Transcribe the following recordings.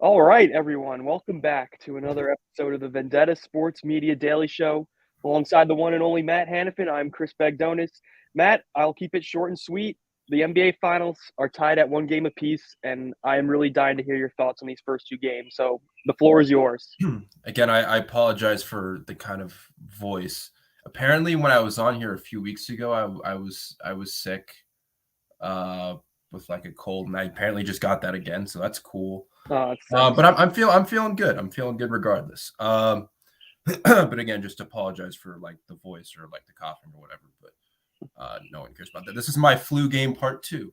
All right, everyone, welcome back to another episode of the Vendetta Sports Media Daily Show. Alongside the one and only Matt Hannafin, I'm Chris Bagdonis. Matt, I'll keep it short and sweet. The NBA Finals are tied at one game apiece, and I am really dying to hear your thoughts on these first two games. So the floor is yours. Again, I apologize for the kind of voice. Apparently, when I was on here a few weeks ago, I was sick uh, with like a cold, and I apparently just got that again. So that's cool. It sucks. But I'm feeling good. I'm feeling good regardless. But again, just apologize for like the voice or like the coughing or whatever. But no one cares about that. This is my flu game part two.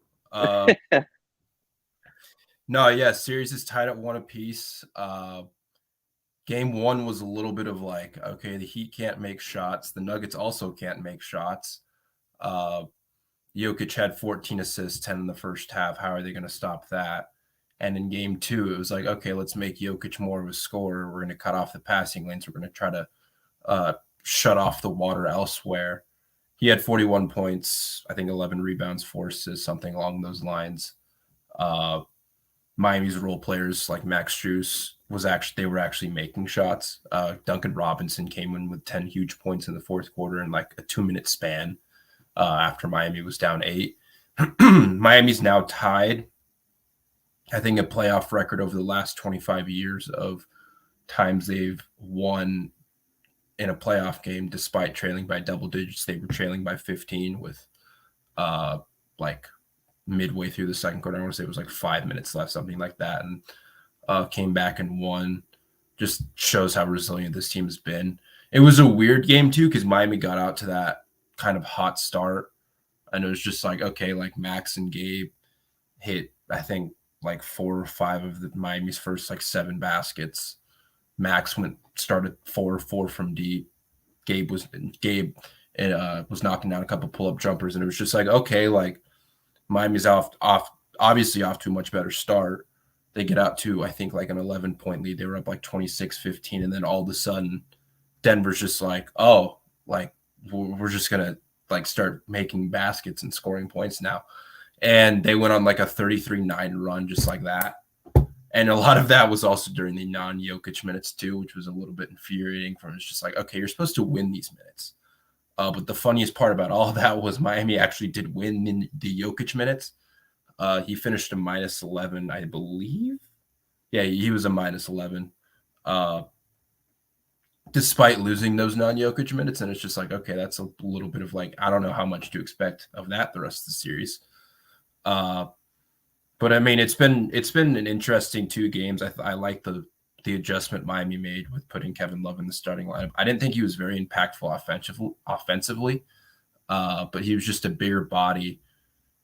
No, yeah, series is tied at one apiece. Game one was a little bit of like, okay, the Heat can't make shots. The Nuggets also can't make shots. Uh, Jokic had 14 assists, 10 in the first half. How are they going to stop that? And in game two, it was like, okay, let's make Jokic more of a scorer. We're going to cut off the passing lanes. We're going to try to shut off the water elsewhere. He had 41 points, I think 11 rebounds, 4 assists, something along those lines. Miami's role players like Max Strus they were actually making shots. Duncan Robinson came in with 10 huge points in the fourth quarter in like a 2-minute span after Miami was down 8. Miami's now tied, I think, a playoff record over the last 25 years of times they've won in a playoff game despite trailing by double digits. They were trailing by 15 with like midway through the second quarter. I want to say it was like 5 minutes left, something like that, and came back and won. Just shows how resilient this team has been. It was a weird game too because Miami got out to that kind of hot start, and it was just like, okay, like Max and Gabe hit, I think, like 4 or 5 of Miami's first like 7 baskets. Max started 4-4 from deep. Gabe was knocking down a couple pull-up jumpers, and it was just like, okay, like Miami's obviously off to a much better start. They get out to, I think, like an 11-point lead. They were up like 26-15, and then all of a sudden Denver's just like, oh, like we're just gonna like start making baskets and scoring points now. And they went on like a 33-9 run just like that. And a lot of that was also during the non-Jokic minutes too, which was a little bit infuriating. It's just like, okay, you're supposed to win these minutes. But the funniest part about all of that was Miami actually did win in the Jokic minutes. He finished a minus 11, I believe. Yeah, he was a minus 11. Despite losing those non-Jokic minutes, and it's just like, okay, that's a little bit of like, I don't know how much to expect of that the rest of the series. But I mean, it's been an interesting 2 games. I like the adjustment Miami made with putting Kevin Love in the starting lineup. I didn't think he was very impactful offensively, but he was just a bigger body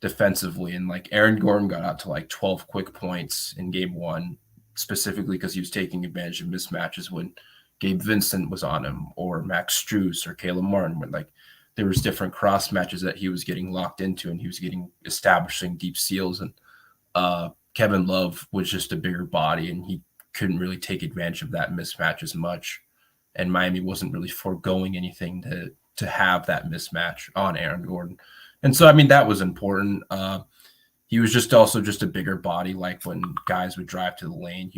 defensively. And like Aaron Gordon got out to like 12 quick points in game one, specifically because he was taking advantage of mismatches when Gabe Vincent was on him, or Max Strus or Caleb Martin, when like there was different cross matches that he was getting locked into, and he was establishing deep steals. And Kevin Love was just a bigger body, and he couldn't really take advantage of that mismatch as much. And Miami wasn't really foregoing anything to have that mismatch on Aaron Gordon. And so, I mean, that was important. He was just a bigger body. Like when guys would drive to the lane,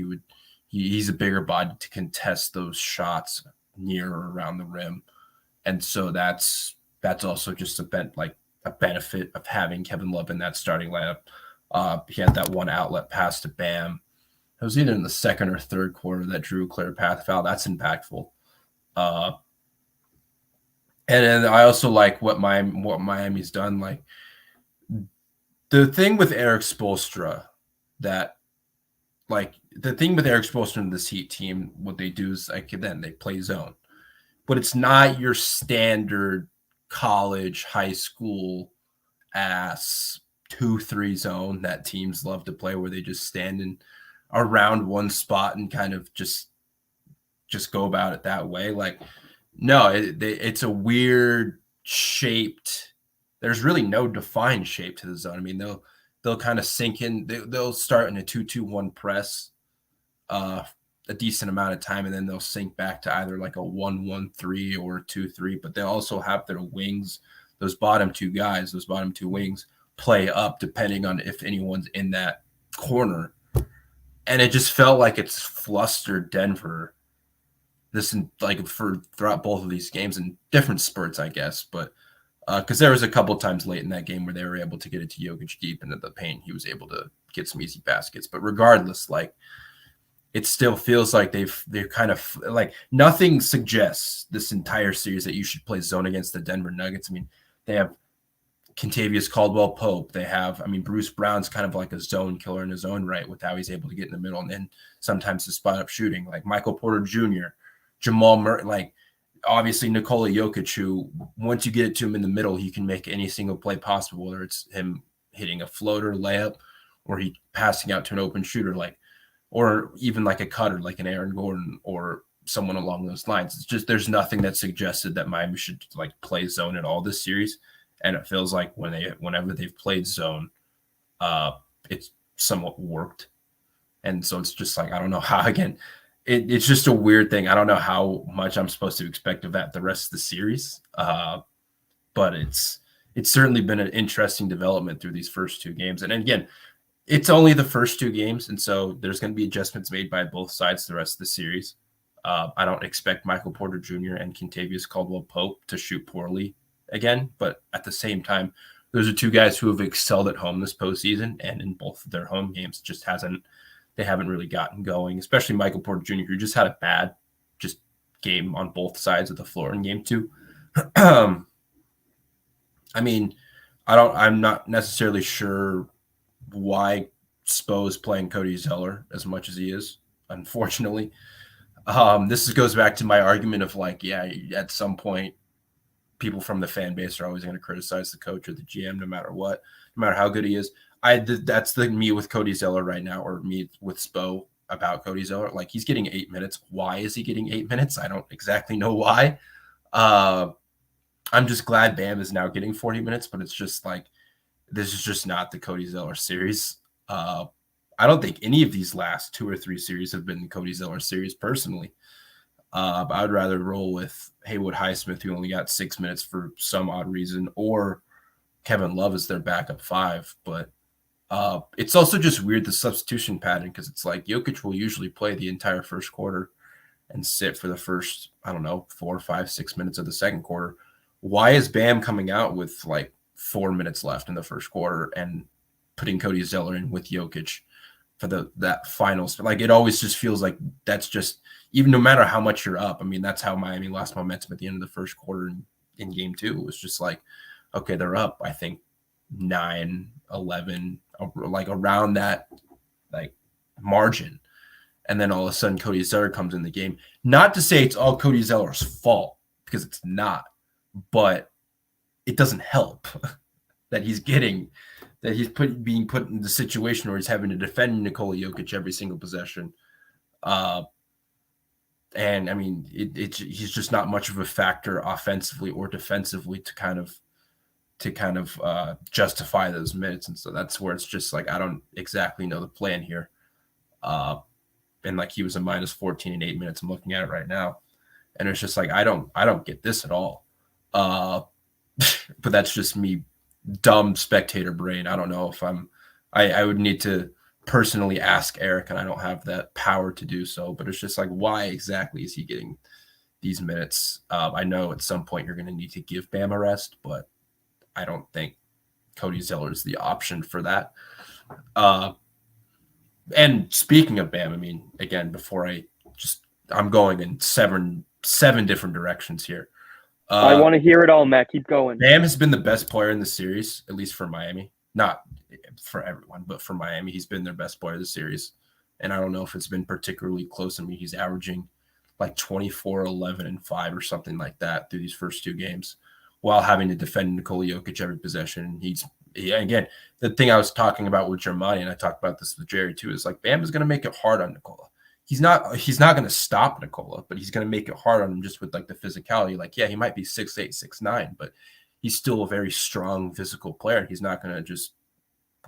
he's a bigger body to contest those shots near or around the rim. And so that's also just a benefit of having Kevin Love in that starting lineup. He had that one outlet pass to Bam. It was either in the second or third quarter that drew a clear path foul. That's impactful. And then I also like what Miami's done. Like the thing with Eric Spoelstra and this Heat team, what they do is like, then they play zone, but it's not your standard college, high school ass 2-3 zone that teams love to play, where they just stand in around one spot and kind of just go about it that way. Like, no, it's a weird shaped. There's really no defined shape to the zone. I mean, they'll kind of sink in. They'll start in a 2-2-1 press a decent amount of time, and then they'll sink back to either like a 1-1-3 or a 2-3. But they also have their wings. Those bottom two wings play up depending on if anyone's in that corner. And it just felt like it's flustered Denver like for throughout both of these games in different spurts, I guess. But because there was a couple times late in that game where they were able to get it to Jokic deep into the paint, he was able to get some easy baskets. But regardless, like it still feels like they're kind of like nothing suggests this entire series that you should play zone against the Denver Nuggets. I mean, they have Kentavious Caldwell Pope. They have, I mean, Bruce Brown's kind of like a zone killer in his own right with how he's able to get in the middle and then sometimes to spot up shooting, like Michael Porter Jr., Jamal Murray, like obviously Nikola Jokic, who once you get it to him in the middle, he can make any single play possible, whether it's him hitting a floater layup or he passing out to an open shooter, like, or even like a cutter, like an Aaron Gordon or someone along those lines. It's just there's nothing that suggested that Miami should like play zone at all this series. And it feels like whenever they've played zone, it's somewhat worked. And so it's just like, I don't know how, again, it's just a weird thing. I don't know how much I'm supposed to expect of that the rest of the series. But it's certainly been an interesting development through these first two games. And again, it's only the first two games. And so there's going to be adjustments made by both sides the rest of the series. I don't expect Michael Porter Jr. and Kentavious Caldwell Pope to shoot poorly again, but at the same time, those are two guys who have excelled at home this postseason, and in both of their home games, they haven't really gotten going. Especially Michael Porter Jr., who just had a bad game on both sides of the floor in game two. I mean, I'm not necessarily sure why Spo's playing Cody Zeller as much as he is. Unfortunately, this goes back to my argument of like, yeah, at some point, people from the fan base are always going to criticize the coach or the GM, no matter what, no matter how good he is. That's me with Cody Zeller right now, or me with Spo about Cody Zeller. Like he's getting 8 minutes. Why is he getting 8 minutes? I don't exactly know why. I'm just glad Bam is now getting 40 minutes, but it's just like, this is just not the Cody Zeller series. I don't think any of these last 2 or 3 series have been the Cody Zeller series personally. I would rather roll with Haywood Highsmith, who only got 6 minutes for some odd reason, or Kevin Love as their backup 5. But it's also just weird, the substitution pattern, because it's like Jokic will usually play the entire first quarter and sit for the first, 4, 5, 6 minutes of the second quarter. Why is Bam coming out with like 4 minutes left in the first quarter and putting Cody Zeller in with Jokic for that finals? Like it always just feels like that's just, even no matter how much you're up. I mean, that's how Miami lost momentum at the end of the first quarter in game 2. It was just like, okay, they're up, I think 9, 11, like around that like margin. And then all of a sudden Cody Zeller comes in the game. Not to say it's all Cody Zeller's fault, because it's not, but it doesn't help that he's being put in the situation where he's having to defend Nikola Jokic every single possession. And I mean, he's just not much of a factor offensively or defensively to kind of justify those minutes. And so that's where it's just like, I don't exactly know the plan here. And like he was a minus 14 in 8 minutes. I'm looking at it right now. And it's just like, I don't get this at all. But that's just me, dumb spectator brain. I don't know if I would need to personally ask Eric, and I don't have that power to do so, but it's just like, why exactly is he getting these minutes? I know at some point you're going to need to give Bam a rest, but I don't think Cody Zeller is the option for that. And speaking of Bam, I mean, again, I'm going in seven different directions here. I want to hear it all, Matt. Keep going. Bam has been the best player in the series, at least for Miami. Not for everyone, but for Miami, he's been their best player of the series. And I don't know if it's been particularly close. I mean, he's averaging like 24, 11, and 5 or something like that through these first 2 games while having to defend Nikola Jokic every possession. Again, the thing I was talking about with Germani, and I talked about this with Jerry too, is like Bam is going to make it hard on Nikola. He's not going to stop Nikola, but he's going to make it hard on him just with like the physicality. Like, yeah, he might be 6'8", 6'9", but he's still a very strong physical player. He's not going to just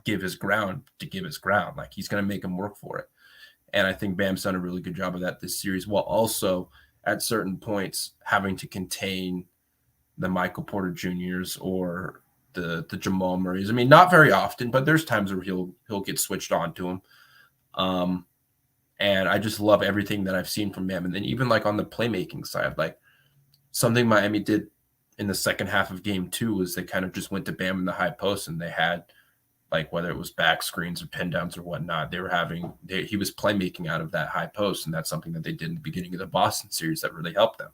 give his ground to give his ground. Like, he's going to make him work for it. And I think Bam's done a really good job of that this series, while also at certain points having to contain the Michael Porter Jr.'s or the Jamal Murray's. I mean, not very often, but there's times where he'll get switched on to him. And I just love everything that I've seen from Bam. And then even like on the playmaking side, like something Miami did in the second half of game 2 was they kind of just went to Bam in the high post, and they had like whether it was back screens or pin downs or whatnot, he was playmaking out of that high post, and that's something that they did in the beginning of the Boston series that really helped them.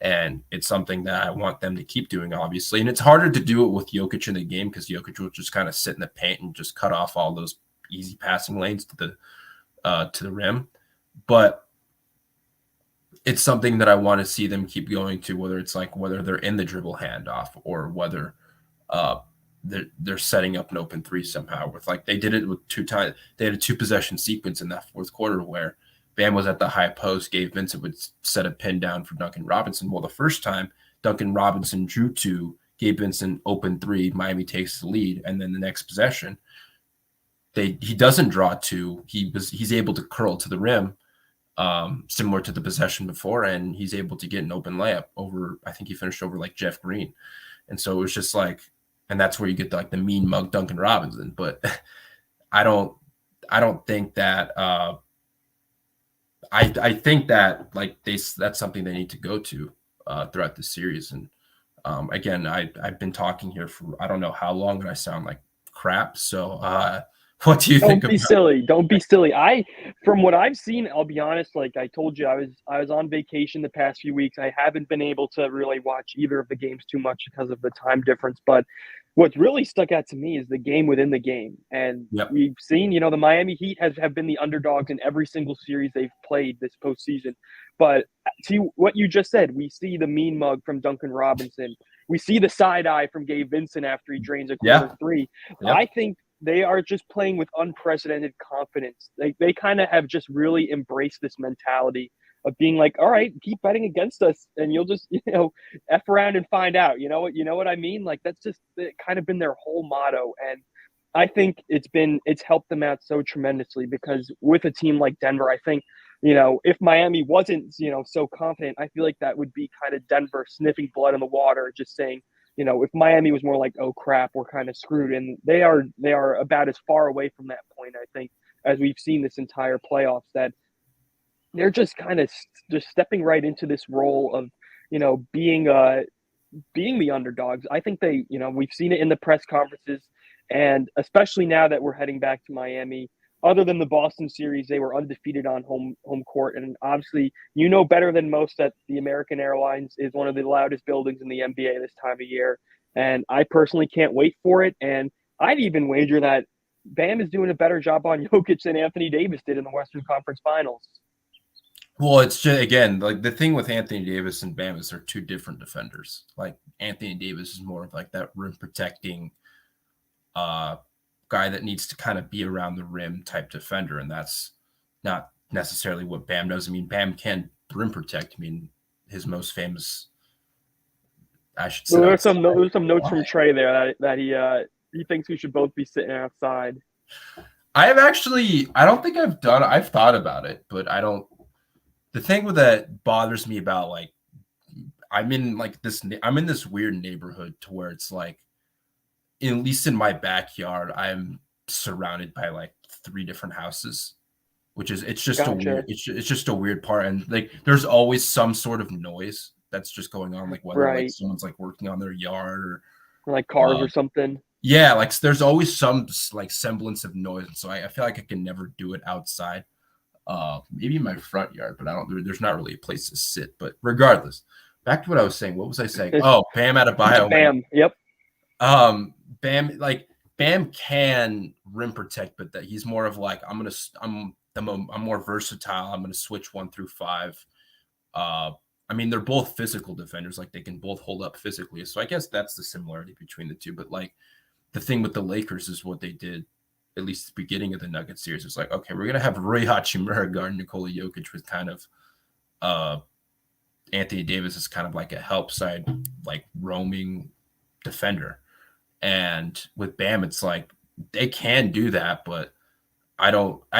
And it's something that I want them to keep doing, obviously. And it's harder to do it with Jokic in the game because Jokic will just kind of sit in the paint and just cut off all those easy passing lanes to the rim. But it's something that I want to see them keep going to, whether they're in the dribble handoff or whether they're setting up an open three somehow. With like they did it with they had a 2-possession sequence in that fourth quarter where Bam was at the high post, Gabe Vincent would set a pin down for Duncan Robinson. Well, the first time Duncan Robinson drew 2, Gabe Vincent open 3, Miami takes the lead, and then the next possession he doesn't draw 2. He's able to curl to the rim, similar to the possession before, and he's able to get an open layup over. I think he finished over like Jeff Green, and so it was just like, and that's where you get like the mean mug Duncan Robinson. But I don't think that. I think that like that's something they need to go to throughout the series. And again, I've been talking here for I don't know how long, and I sound like crap. So what do you think? Don't be silly. Don't be silly. From what I've seen, I'll be honest. Like I told you, I was on vacation the past few weeks. I haven't been able to really watch either of the games too much because of the time difference. But what's really stuck out to me is the game within the game. And Yep. we've seen, the Miami Heat have been the underdogs in every single series they've played this postseason. But to what you just said, we see the mean mug from Duncan Robinson. We see the side eye from Gabe Vincent after he drains a corner three. Yep. I think they are just playing with unprecedented confidence. They kind of have just really embraced this mentality of being like, all right, keep betting against us and you'll just, F around and find out. You know what I mean? Like that's just kind of been their whole motto. And I think it's helped them out so tremendously because with a team like Denver, I think, if Miami wasn't, so confident, I feel like that would be kind of Denver sniffing blood in the water, just saying, if Miami was more like, oh crap, we're kind of screwed, and they are about as far away from that point, I think, as we've seen this entire playoffs, that they're just kind of just stepping right into this role of, being the underdogs. I think we've seen it in the press conferences, and especially now that we're heading back to Miami. Other than the Boston series, they were undefeated on home court, and obviously, better than most that the American Airlines is one of the loudest buildings in the NBA this time of year, and I personally can't wait for it. And I'd even wager that Bam is doing a better job on Jokic than Anthony Davis did in the Western Conference Finals. Well, it's just again like the thing with Anthony Davis and Bam is they're two different defenders. Like Anthony Davis is more of like that rim protecting guy that needs to kind of be around the rim type defender, and that's not necessarily what Bam does. I mean, Bam can rim protect. I mean, his most famous, I should say. There's some notes from Trey there that he thinks we should both be sitting outside. I don't think I've thought about it, but I don't. The thing with that bothers me about like I'm in this weird neighborhood to where it's like, at least in my backyard, I'm surrounded by like 3 different houses, which is it's just a weird part, and like there's always some sort of noise that's just going on, like whether like someone's like working on their yard or like cars or something. Yeah, like there's always some like semblance of noise, and so I feel like I can never do it outside. Maybe in my front yard, but there's not really a place to sit. But regardless, back to what I was saying. What was I saying? Oh, Bam Adebayo. Bam. Yep. Bam can rim protect, but that he's more of like I'm more versatile. I'm gonna switch 1 through 5. I mean, they're both physical defenders. Like they can both hold up physically. So I guess that's the similarity between the two. But like the thing with the Lakers is what they did, at least at the beginning of the Nuggets series. It's like, okay, we're gonna have Rui Hachimura guard Nikola Jokic with kind of Anthony Davis is kind of like a help side, like roaming defender. And with Bam, it's like they can do that, but I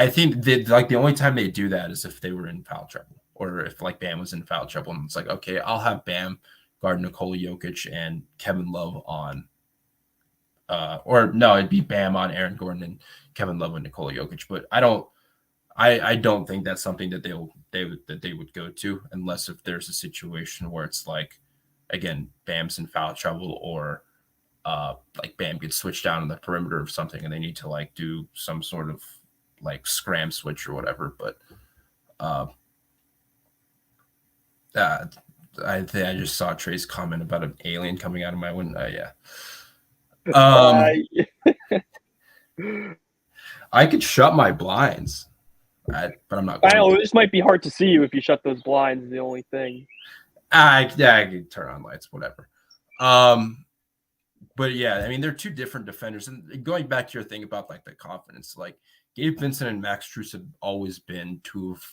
think like the only time they do that is if they were in foul trouble or if like Bam was in foul trouble. And it's like, okay, I'll have Bam guard Nikola Jokic and Kevin Love on, or no, it'd be Bam on Aaron Gordon and Kevin Love and Nikola Jokic. But I don't I don't think that's something that they would go to unless if there's a situation where it's like, again, Bam's in foul trouble or like Bam gets switched down on the perimeter of something and they need to like do some sort of like scram switch or whatever. But uh, uh I think I just saw Trey's comment about an alien coming out of my window. Yeah. Uh, I could shut my blinds, but I'm not I going know to. this might be hard to see you if you shut those blinds. The only thing. I can turn on lights, whatever. Um, but yeah, I mean, they're two different defenders. And going back to your thing about like the confidence, like Gabe Vincent and Max Strus have always been two of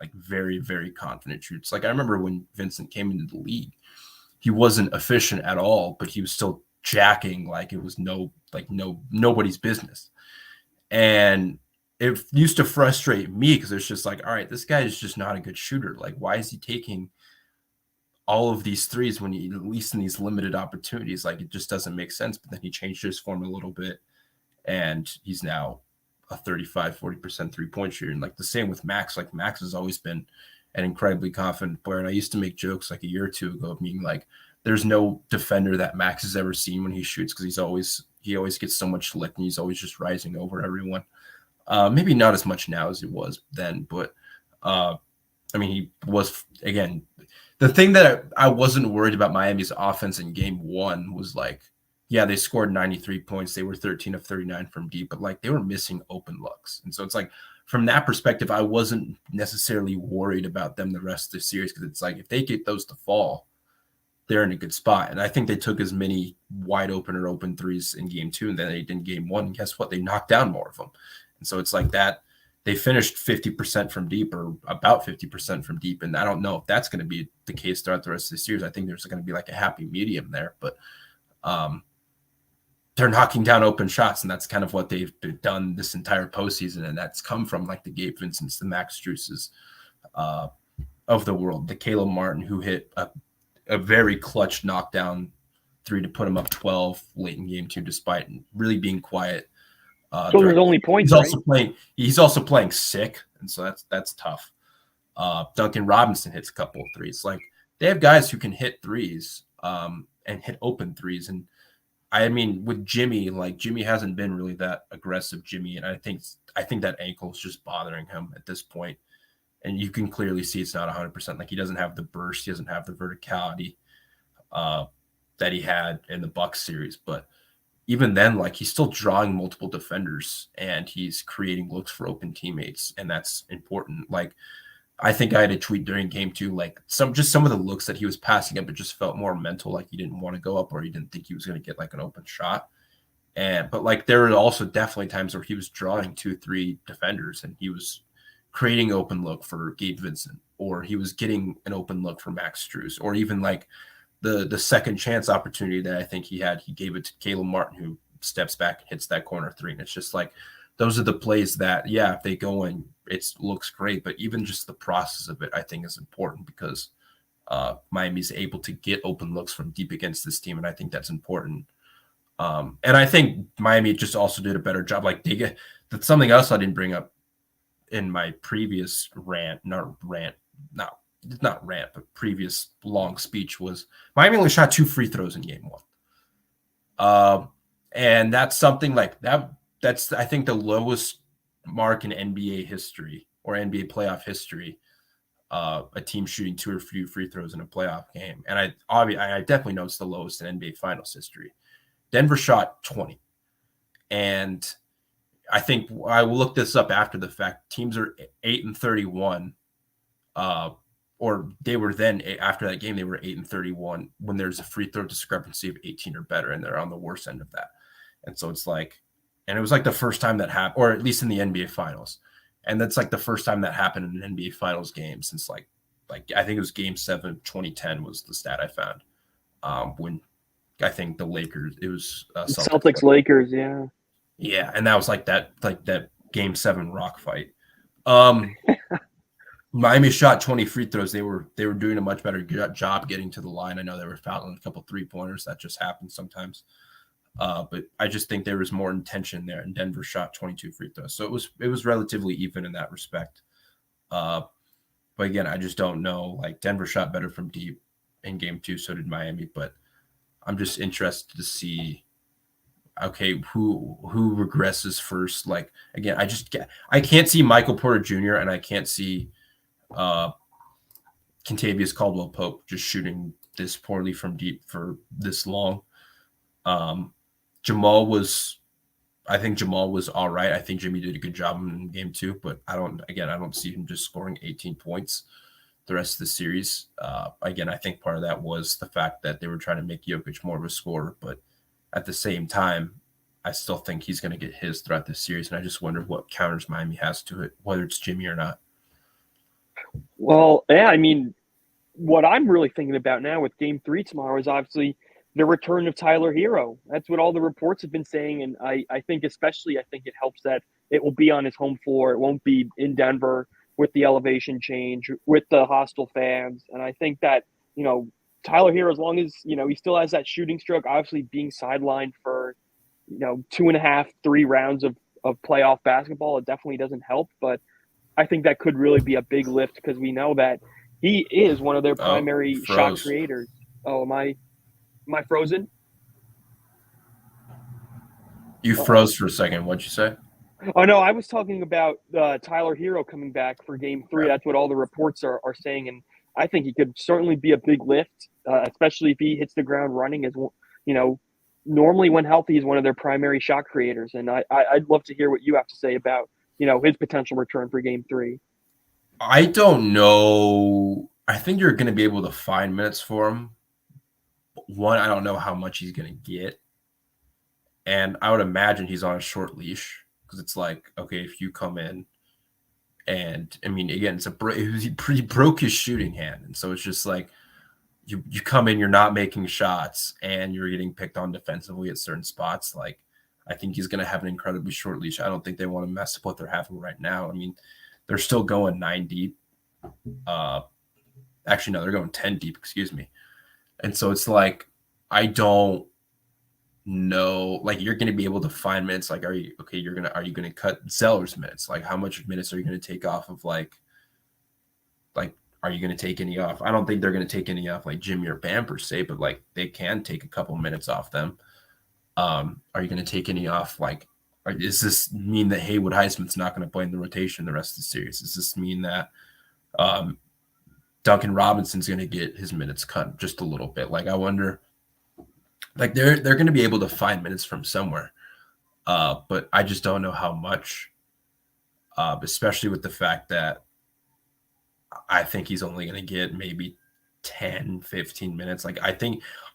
like very, very confident shoots. Like I remember when Vincent came into the league, he wasn't efficient at all, but he was still jacking like it was nobody's business. And it used to frustrate me because it's just like, all right, this guy is just not a good shooter. Like, why is he taking all of these threes when he, at least in these limited opportunities, like it just doesn't make sense. But then he changed his form a little bit and he's now a 35-40% 3-point shooter. And like the same with Max, like Max has always been an incredibly confident player. And I used to make jokes like a year or two ago of being like, there's no defender that Max has ever seen when he shoots because he always gets so much lick and he's always just rising over everyone. Maybe not as much now as it was then, but I mean, he was, again, the thing that I wasn't worried about Miami's offense in game one was like, yeah, they scored 93 points. They were 13 of 39 from deep, but like they were missing open looks. And so it's like, from that perspective, I wasn't necessarily worried about them the rest of the series because it's like, if they get those to fall, they're in a good spot. And I think they took as many wide open or open threes in game two and then they did in game one. And guess what? They knocked down more of them. And so it's like that. They finished 50% from deep or about 50% from deep. And I don't know if that's going to be the case throughout the rest of the series. I think there's going to be like a happy medium there, but they're knocking down open shots. And that's kind of what they've done this entire postseason. And that's come from like the Gabe Vincents, the Max Struses of the world, the Caleb Martin, who hit a very clutch knockdown three to put him up 12 late in game two, despite really being quiet. Those are the only points. He's also playing sick, and so that's tough. Duncan Robinson hits a couple of threes. Like they have guys who can hit threes and hit open threes. And I mean, with Jimmy, like Jimmy hasn't been really that aggressive. Jimmy, and I think that ankle is just bothering him at this point. And you can clearly see it's not 100%. Like he doesn't have the burst, he doesn't have the verticality that he had in the Bucks series, but even then, like he's still drawing multiple defenders and he's creating looks for open teammates, and that's important. Like I think I had a tweet during game two, like some of the looks that he was passing up, it just felt more mental, like he didn't want to go up or he didn't think he was going to get like an open shot. But like there were also definitely times where he was drawing 2-3 defenders and he was creating open look for Gabe Vincent, or he was getting an open look for Max Strus, or even like the second chance opportunity that I think he had, he gave it to Caleb Martin, who steps back and hits that corner three. And it's just like, those are the plays that, yeah, if they go in, it looks great. But even just the process of it, I think is important because Miami's able to get open looks from deep against this team. And I think that's important. And I think Miami just also did a better job. Like that's something else I didn't bring up in my previous previous long speech was Miami only shot 2 free throws in game one. And that's something like that. That's, I think, the lowest mark in NBA history or NBA playoff history. A team shooting 2 or few free throws in a playoff game. And I definitely know it's the lowest in NBA finals history. Denver shot 20. And I think I will look this up after the fact. Teams are 8-31. Or they were then, after that game, they were 8-31 when there's a free throw discrepancy of 18 or better, and they're on the worst end of that. And so it's like, and it was like the first time that happened, or at least in the NBA Finals. And that's like the first time that happened in an NBA Finals game since like I think it was Game 7 2010 was the stat I found. When I think the Lakers, it was Celtics Lakers, yeah. Yeah, and that was like that Game 7 rock fight. Miami shot 20 free throws. They were doing a much better job getting to the line. I know they were fouling a couple 3-pointers. That just happens sometimes. But I just think there was more intention there, and Denver shot 22 free throws, so it was relatively even in that respect. Uh, but again, I just don't know. Like Denver shot better from deep in game 2, so did Miami. But I'm just interested to see, okay, who regresses first. Like again, I can't see Michael Porter Jr. and I can't see uh, Kentavious Caldwell Pope just shooting this poorly from deep for this long. Um, Jamal was I think Jamal was all right. I think Jimmy did a good job in game 2, but I don't see him just scoring 18 points the rest of the series. Again, I think part of that was the fact that they were trying to make Jokic more of a scorer, but at the same time, I still think he's going to get his throughout this series, and I just wonder what counters Miami has to it, whether it's Jimmy or not. Well, yeah, I mean, what I'm really thinking about now with Game 3 tomorrow is obviously the return of Tyler Hero. That's what all the reports have been saying, and I think especially I think it helps that it will be on his home floor. It won't be in Denver with the elevation change, with the hostile fans, and I think that Tyler Hero, as long as he still has that shooting stroke, obviously being sidelined for 2.5, 3 rounds of playoff basketball, it definitely doesn't help, but I think that could really be a big lift because we know that he is one of their Oh, you primary shot froze. creators. Oh, am I frozen? You Uh-oh. froze for a second. What'd you say? Oh no, I was talking about Tyler Hero coming back for Game 3. Okay. That's what all the reports are saying, and I think he could certainly be a big lift, especially if he hits the ground running. As you know, normally when healthy, he's one of their primary shot creators, and I'd love to hear what you have to say about his potential return for Game 3. I don't know. I think you're going to be able to find minutes for him. One, I don't know how much he's going to get. And I would imagine he's on a short leash because it's like, okay, if you come in and I mean, again, he broke his shooting hand. And so it's just like you come in, you're not making shots and you're getting picked on defensively at certain spots. Like, I think he's going to have an incredibly short leash. I don't think they want to mess up what they're having right now. I mean, they're still going 9 deep. Uh, Actually, no, they're going 10 deep, excuse me. And so it's like, I don't know, like you're going to be able to find minutes. Like, are you going to cut Zeller's minutes? Like, how much minutes are you going to take off of like, are you going to take any off? I don't think they're going to take any off like Jimmy or Bam per se, but like they can take a couple minutes off them. Are you going to take any off? Like, does this mean that Haywood Highsmith's not going to play in the rotation the rest of the series? Does this mean that um, Duncan Robinson's going to get his minutes cut just a little bit? Like, I wonder. Like they're going to be able to find minutes from somewhere, but I just don't know how much. Especially with the fact that I think he's only going to get maybe 10, 15 minutes. Like I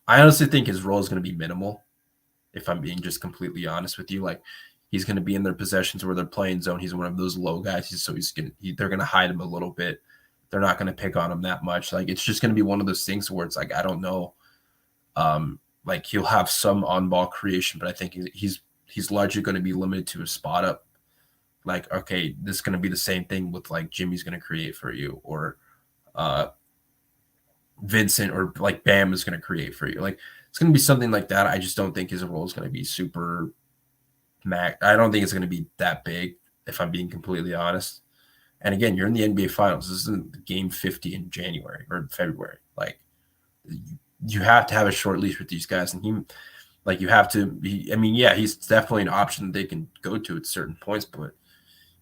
honestly think his role is going to be minimal. If I'm being just completely honest with you, like he's going to be in their possessions where they're playing zone. He's one of those low guys. They're going to hide him a little bit. They're not going to pick on him that much. Like it's just going to be one of those things where it's like I don't know. Like he'll have some on-ball creation, but I think he's largely going to be limited to a spot up. Like, okay, this is going to be the same thing with like Jimmy's going to create for you, or uh, Vincent or like Bam is going to create for you. Like it's going to be something like that. I just don't think his role is going to be super max. I don't think it's going to be that big, if I'm being completely honest. And again, you're in the NBA Finals. This isn't game 50 in January or February. Like you have to have a short leash with these guys, and you have to be. I mean, yeah, he's definitely an option that they can go to at certain points, but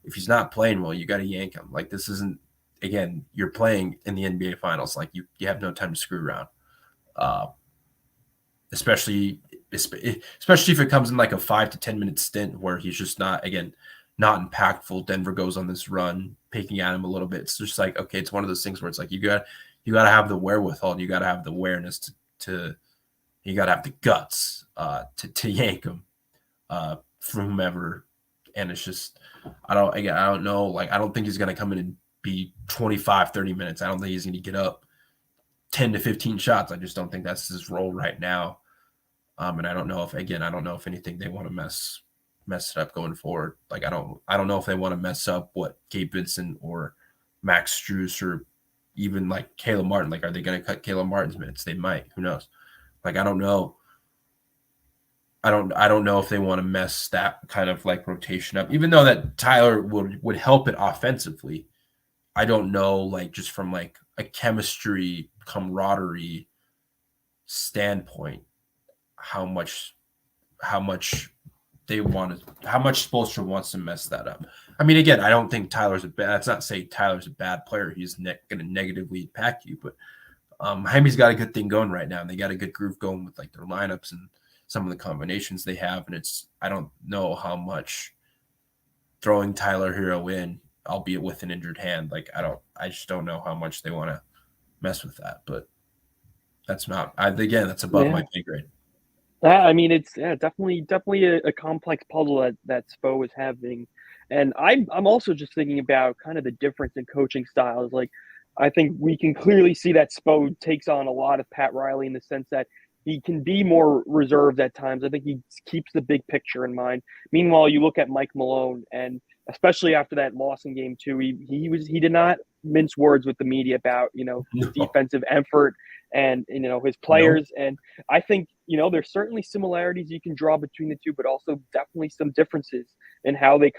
if he's not playing well, you got to yank him. Like this isn't. Again, you're playing in the NBA Finals. Like you have no time to screw around. Uh, especially if it comes in like a 5 to 10 minute stint where he's just not impactful. Denver goes on this run, picking at him a little bit. It's just like, okay, it's one of those things where it's like you got to have the wherewithal, you got to have the awareness to you got to have the guts to yank him from whomever. And it's just I don't know. Like I don't think he's going to come in and be 25, 30 minutes. I don't think he's going to get up 10 to 15 shots. I just don't think that's his role right now. And I don't know if anything they want to mess it up going forward. Like I don't know if they want to mess up what Gabe Vincent or Max Strus or even like Caleb Martin. Like, are they going to cut Caleb Martin's minutes? They might. Who knows? Like I don't know. I don't know if they want to mess that kind of like rotation up, even though that Tyler would help it offensively. I don't know, like just from like a chemistry camaraderie standpoint, how much how much they want to how much Spoelstra wants to mess that up. I mean, again, I don't think Tyler's a bad. That's not saying Tyler's a bad player. He's going to negatively impact you, but Miami's got a good thing going right now, and they got a good groove going with like their lineups and some of the combinations they have. And I don't know how much throwing Tyler Hero in, albeit with an injured hand, like I just don't know how much they want to mess with that. But that's above my pay grade. I mean, it's definitely a complex puzzle that Spo is having, and I'm also just thinking about kind of the difference in coaching styles. Like, I think we can clearly see that Spo takes on a lot of Pat Riley in the sense that he can be more reserved at times. I think he keeps the big picture in mind. Meanwhile, you look at Mike Malone, and especially after that loss in Game 2, he did not mince words with the media about his No, defensive effort and his no. players. And I think, there's certainly similarities you can draw between the two, but also definitely some differences in how they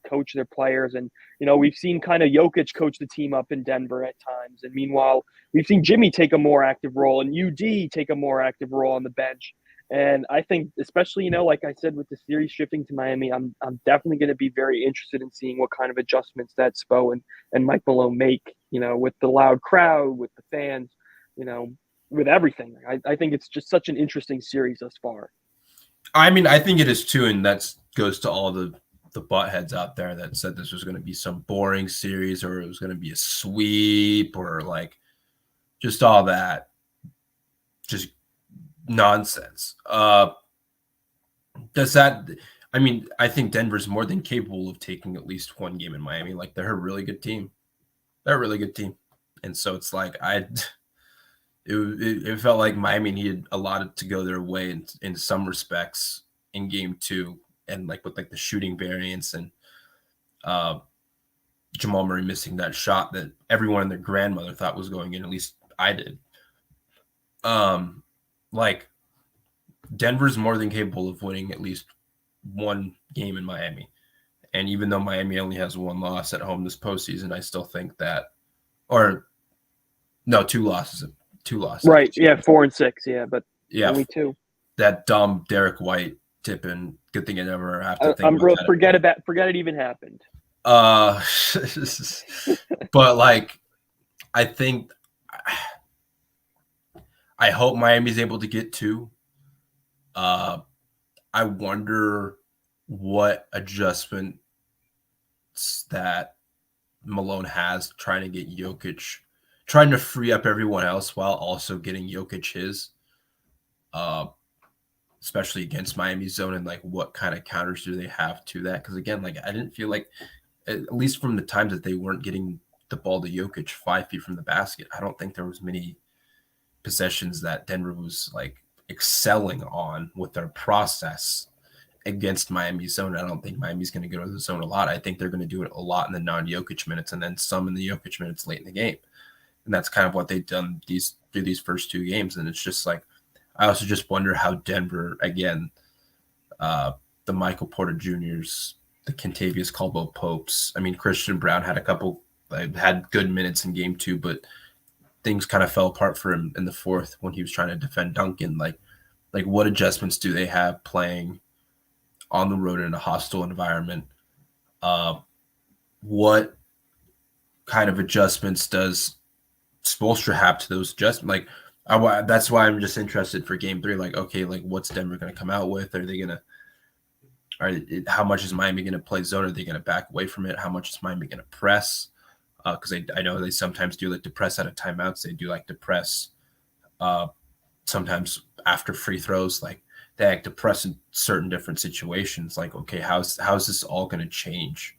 coach their players. And, we've seen kind of Jokic coach the team up in Denver at times. And meanwhile, we've seen Jimmy take a more active role and UD take a more active role on the bench. And I think, especially, like I said, with the series shifting to Miami, I'm definitely going to be very interested in seeing what kind of adjustments that Spo and Mike Malone make, with the loud crowd, with the fans, you know, with everything. I think it's just such an interesting series thus far. I mean, I think it is too, and that goes to all the buttheads out there that said this was going to be some boring series or it was going to be a sweep or like just all that, just nonsense. Does that? I mean, I think Denver's more than capable of taking at least one game in Miami. Like they're a really good team. They're a really good team, and so it's like it felt like Miami needed a lot to go their way in some respects in Game 2, and like with like the shooting variance and uh, Jamal Murray missing that shot that everyone and their grandmother thought was going in. At least I did. Like Denver's more than capable of winning at least one game in Miami. And even though Miami only has one loss at home this postseason, I still think that, or no, two losses. Right. Yeah. 4-6. Yeah. But Yeah. only two. That dumb Derek White tip and good thing I never have to think I'm about real. that. Forget it even happened. Uh, but like, I think, I hope Miami's able to get two. I wonder what adjustments that Malone has trying to get Jokic, trying to free up everyone else while also getting Jokic his, especially against Miami's zone, and like what kind of counters do they have to that? Because again, like I didn't feel like, at least from the times that they weren't getting the ball to Jokic 5 feet from the basket, I don't think there was many possessions that Denver was like excelling on with their process against Miami's zone. I don't think Miami's going to go to the zone a lot. I think they're going to do it a lot in the non-Jokic minutes and then some in the Jokic minutes late in the game. And that's kind of what they've done through these first two games. And it's just like, I also just wonder how Denver, again, the Michael Porter Jr.'s, the Kentavious Caldwell Popes. I mean, Christian Brown had had good minutes in Game 2, but things kind of fell apart for him in the fourth when he was trying to defend Duncan. Like what adjustments do they have playing on the road in a hostile environment? What kind of adjustments does Spoelstra have to those adjustments? Like, that's why I'm just interested for Game 3. Like, okay, like what's Denver going to come out with? How much is Miami going to play zone? Are they going to back away from it? How much is Miami going to press? Because I know they sometimes do like to press out of timeouts. They do like to press sometimes after free throws. Like they like to press in certain different situations. Like, okay, how's this all going to change?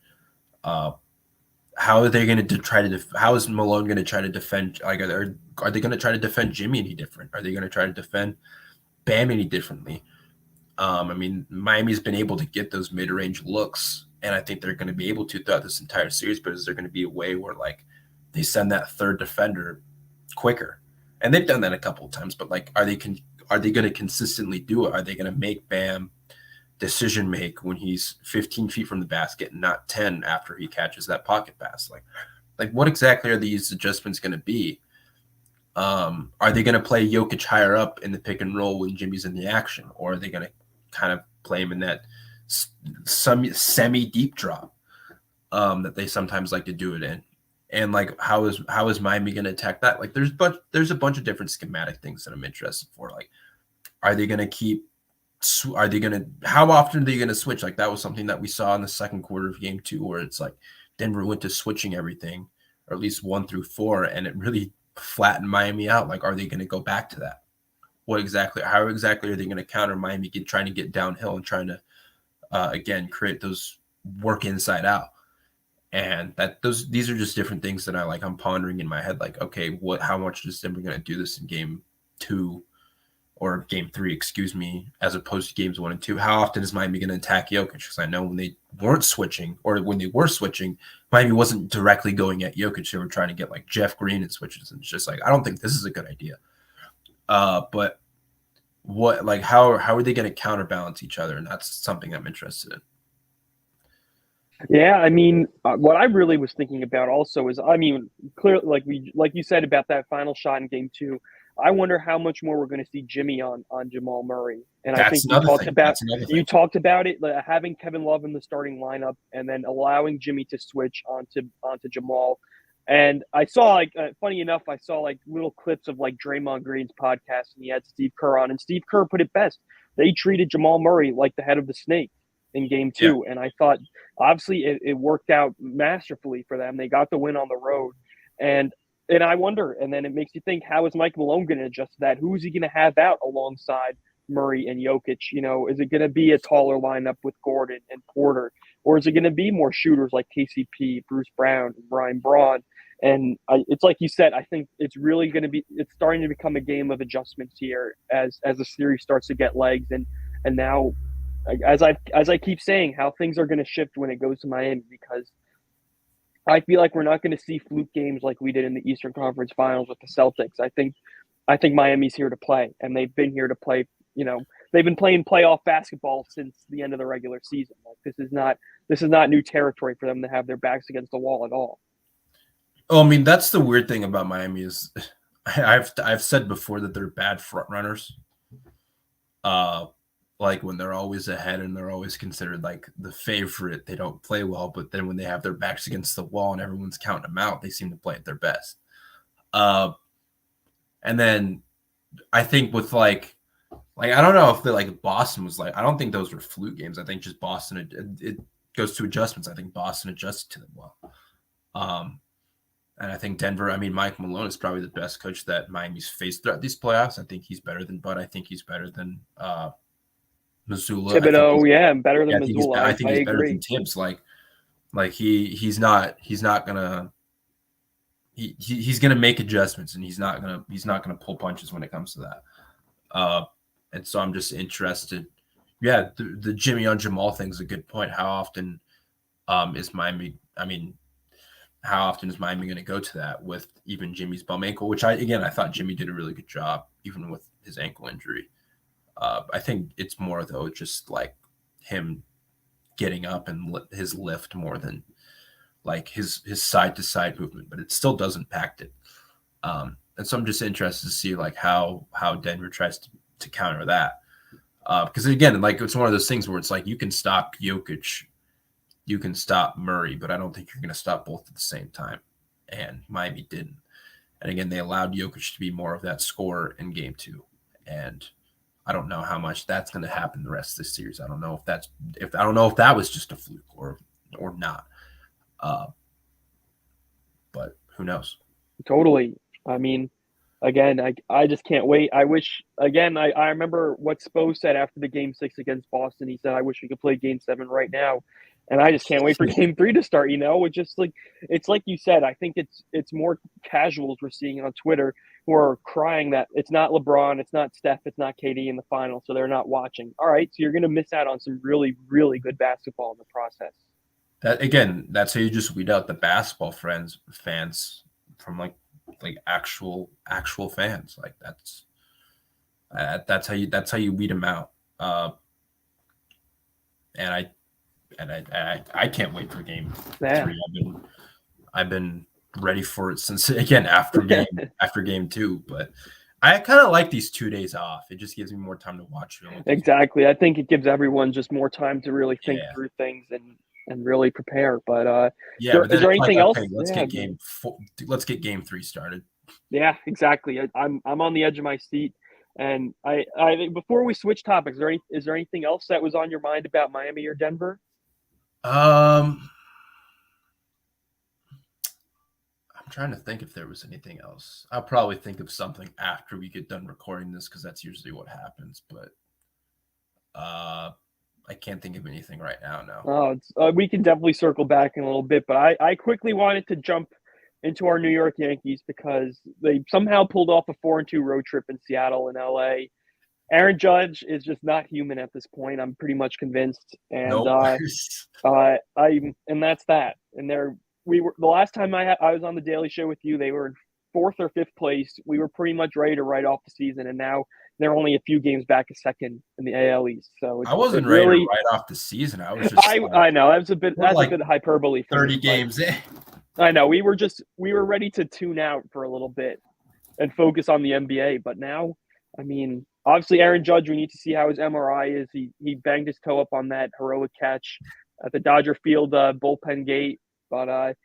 How are they going to try to? How is Malone going to try to defend? Like, are they going to try to defend Jimmy any different? Are they going to try to defend Bam any differently? I mean, Miami's been able to get those mid-range looks, and I think they're going to be able to throughout this entire series. But is there going to be a way where like they send that third defender quicker? And they've done that a couple of times. But like, are they going to consistently do it? Are they going to make Bam decision make when he's 15 feet from the basket and not 10 after he catches that pocket pass? Like what exactly are these adjustments going to be? Are they going to play Jokic higher up in the pick and roll when Jimmy's in the action, or are they going to kind of play him in that some semi deep drop that they sometimes like to do it in? And like, how is Miami going to attack that? Like, there's a bunch of different schematic things that I'm interested for. Like, are they going to keep? Are they going to? How often are they going to switch? Like, that was something that we saw in the second quarter of Game 2, where it's like Denver went to switching everything, or at least 1 through 4, and it really flatten Miami out. Like, are they going to go back to that? How exactly are they going to counter Miami trying to get downhill and trying to, again, create those work inside out? And these are just different things that I'm pondering in my head. Like, okay, how much is Denver going to do this in Game 2 or Game 3, excuse me, as opposed to Games 1 and 2? How often is Miami going to attack Jokic? Because I know when they weren't switching, or when they were switching, Miami wasn't directly going at Jokic. They were trying to get like Jeff Green and switches, and it's just like, I don't think this is a good idea. But how are they going to counterbalance each other? And that's something I'm interested in. Yeah, I mean, what I really was thinking about also is, I mean, clearly, like you said about that final shot in Game 2, I wonder how much more we're going to see Jimmy on Jamal Murray. And I think you talked about it, like, having Kevin Love in the starting lineup and then allowing Jimmy to switch onto Jamal. And I saw funny enough, I saw like little clips of like Draymond Green's podcast, and he had Steve Kerr on, and Steve Kerr put it best. They treated Jamal Murray like the head of the snake in Game 2, and I thought obviously it worked out masterfully for them. They got the win on the road, and I wonder, and then it makes you think, how is Mike Malone going to adjust to that? Who is he going to have out alongside Murray and Jokic? You know, is it going to be a taller lineup with Gordon and Porter, or is it going to be more shooters like KCP, Bruce Brown, and Brian Braun? And it's like you said, I think it's really going to be, it's starting to become a game of adjustments here as the series starts to get legs, and now, as I keep saying, how things are going to shift when it goes to Miami, because I feel like we're not going to see fluke games like we did in the Eastern Conference Finals with the Celtics. I think Miami's here to play, and they've been here to play. You know, they've been playing playoff basketball since the end of the regular season. Like, this is not new territory for them to have their backs against the wall at all. Oh, I mean, that's the weird thing about Miami is I've said before that they're bad front runners. Like when they're always ahead and they're always considered like the favorite, they don't play well. But then when they have their backs against the wall and everyone's counting them out, they seem to play at their best. And then I think with like I don't know if Boston was I don't think those were fluke games. I think just Boston, it goes to adjustments. I think Boston adjusted to them well. And I think Denver, I mean, Mike Malone is probably the best coach that Miami's faced throughout these playoffs. I think he's better than Bud. I think he's better than Mazzulla. Thibodeau, better than Mazzulla. I think he's better than Tibbs. He's gonna make adjustments, and he's not gonna pull punches when it comes to that. And so I'm just interested. Yeah, the Jimmy on Jamal thing is a good point. How often is Miami? I mean, how often is Miami going to go to that with even Jimmy's bum ankle? Which I thought Jimmy did a really good job even with his ankle injury. I think it's more though just like him getting up and his lift more than like his side to side movement, but it still does impact it. And so I'm just interested to see like how Denver tries to counter that. Because again, like it's one of those things where it's like you can stop Jokic, you can stop Murray, but I don't think you're going to stop both at the same time. And Miami didn't. And again, they allowed Jokic to be more of that scorer in Game 2. And I don't know how much that's going to happen the rest of this series. I don't know if that was just a fluke or not. But who knows? Totally. I mean, again, I just can't wait. I wish, again, I remember what Spo said after the Game 6 against Boston. He said, I wish we could play Game 7 right now. And I just can't wait for Game 3 to start, It's just it's like you said, I think it's more casuals we're seeing on Twitter who are crying that it's not LeBron, it's not Steph, it's not KD in the final, so they're not watching. All right, so you're going to miss out on some really, really good basketball in the process. That's how you just weed out the basketball fans from like actual fans. Like That's how you weed them out. And I can't wait for game Yeah. 3. I've been ready for it since again after game 2. But I kind of like these 2 days off. It just gives me more time to watch film with these. Exactly. I think it gives everyone just more time to really think Yeah, through things and really prepare. But yeah. But is then there it's like, anything else? okay, Yeah, let's get game 3 started. yeah, exactly. I'm on the edge of my seat, and I think before we switch topics, is there anything else that was on your mind about Miami or Denver? Um, I'm trying to think if there was anything else. I'll probably think of something after we get done recording this because that's usually what happens. But uh, I can't think of anything right now. No. We can definitely circle back in a little bit, but I quickly wanted to jump into our New York Yankees because they somehow pulled off a 4-2 road trip in Seattle and LA. Aaron Judge is just not human at this point. I'm pretty much convinced, and Nope. and that's that. And we were the last time I was on the Daily Show with you. They were in fourth or fifth place. We were pretty much ready to write off the season, and now they're only a few games back a second in the AL East. So I wasn't ready to write off the season. I was just I know that's a bit hyperbole. 30 games in. I know we were ready to tune out for a little bit and focus on the NBA, but now, I mean, obviously Aaron Judge, we need to see how his MRI is. He banged his toe up on that heroic catch at the Dodger Field bullpen gate. But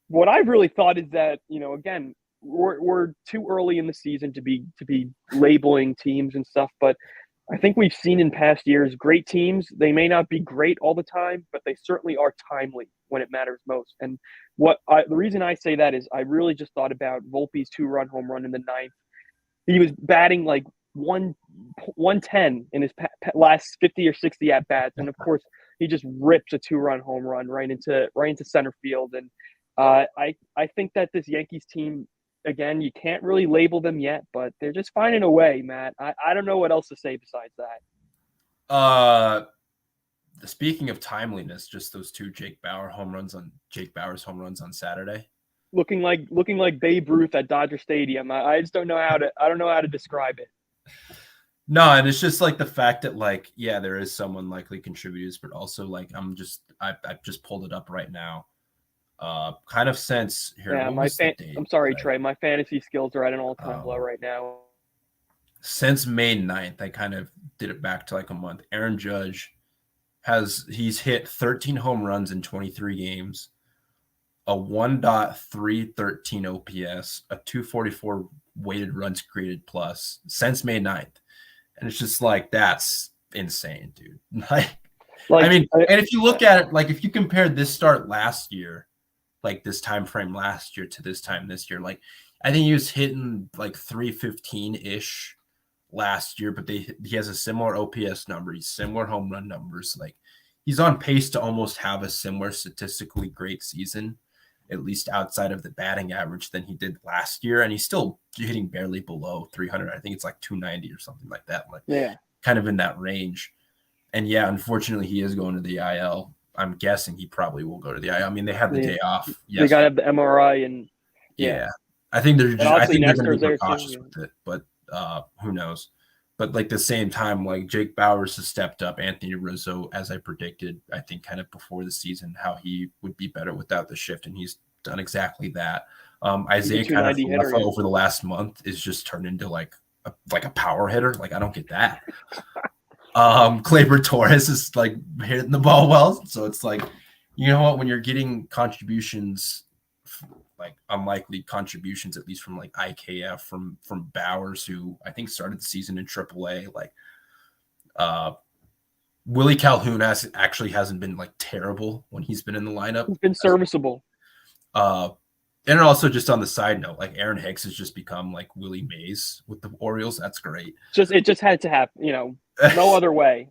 what I've really thought is that, again, we're too early in the season to be labeling teams and stuff, but I think we've seen in past years great teams. They may not be great all the time, but they certainly are timely when it matters most. And the reason I say that is I really just thought about Volpe's 2-run home run in the ninth. He was batting like 110 in his last 50 or 60 at bats, and of course he just rips a 2-run home run right into center field. And I think that this Yankees team, again, you can't really label them yet, but they're just finding a way, Matt. I don't know what else to say besides that. Speaking of timeliness, just those 2 Jake Bauers home runs on Saturday. Looking like Babe Ruth at Dodger Stadium. I just don't know how to describe it. No, and it's just like the fact that there is some unlikely contributors, but also I've just pulled it up right now. Kind of since here. Yeah, I'm sorry, Trey. My fantasy skills are at an all-time low right now. Since May 9th, I kind of did it back to like a month. Aaron Judge he's hit 13 home runs in 23 games, a 1.313 OPS, a 244 weighted runs created plus since May 9th. And it's just that's insane, dude. And if you look at it, if you compare this start last year, this time frame last year to this time this year, I think he was hitting 315-ish last year, but he has a similar OPS number. He's similar home run numbers. He's on pace to almost have a similar statistically great season, at least outside of the batting average, than he did last year. And he's still hitting barely below 300. I think it's 290 or something like that. Kind of in that range. And yeah, unfortunately, he is going to the IL. I'm guessing he probably will go to the IL. I mean, they had the day off. They got to have the MRI and yeah. I think they're going to be more cautious with it, but who knows? But at the same time, Jake Bauers has stepped up. Anthony Rizzo, as I predicted, I think kind of before the season, how he would be better without the shift, and he's done exactly that. Isaiah kind of over the last month is just turned into a power hitter. I don't get that. Gleyber Torres is hitting the ball well, so it's you know what, when you're getting contributions, unlikely contributions, at least from IKF from Bauers, who I think started the season in AAA. Willie Calhoun hasn't been terrible when he's been in the lineup. He's been serviceable. And also just on the side note, Aaron Hicks has just become Willie Mays with the Orioles. That's great. It just had to happen, no other way.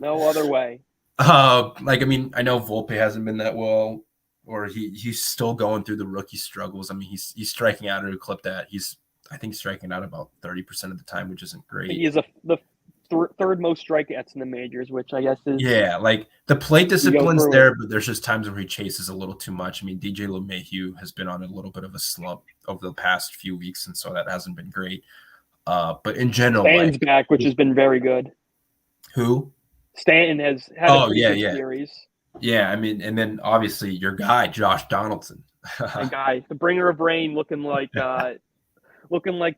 No other way. I mean, I know Volpe hasn't been that well, or he's still going through the rookie struggles. I mean, he's striking out at a clip that I think striking out about 30% of the time, which isn't great. He is the third most strikeouts in the majors, which I guess is the plate discipline's there, but there's just times where he chases a little too much. I mean, DJ LeMahieu has been on a little bit of a slump over the past few weeks, and so that hasn't been great. But in general, Stanton's back, which has been very good. who? Stanton has had a pretty good series. Yeah, I mean, and then obviously your guy, Josh Donaldson. My guy, the bringer of rain, looking like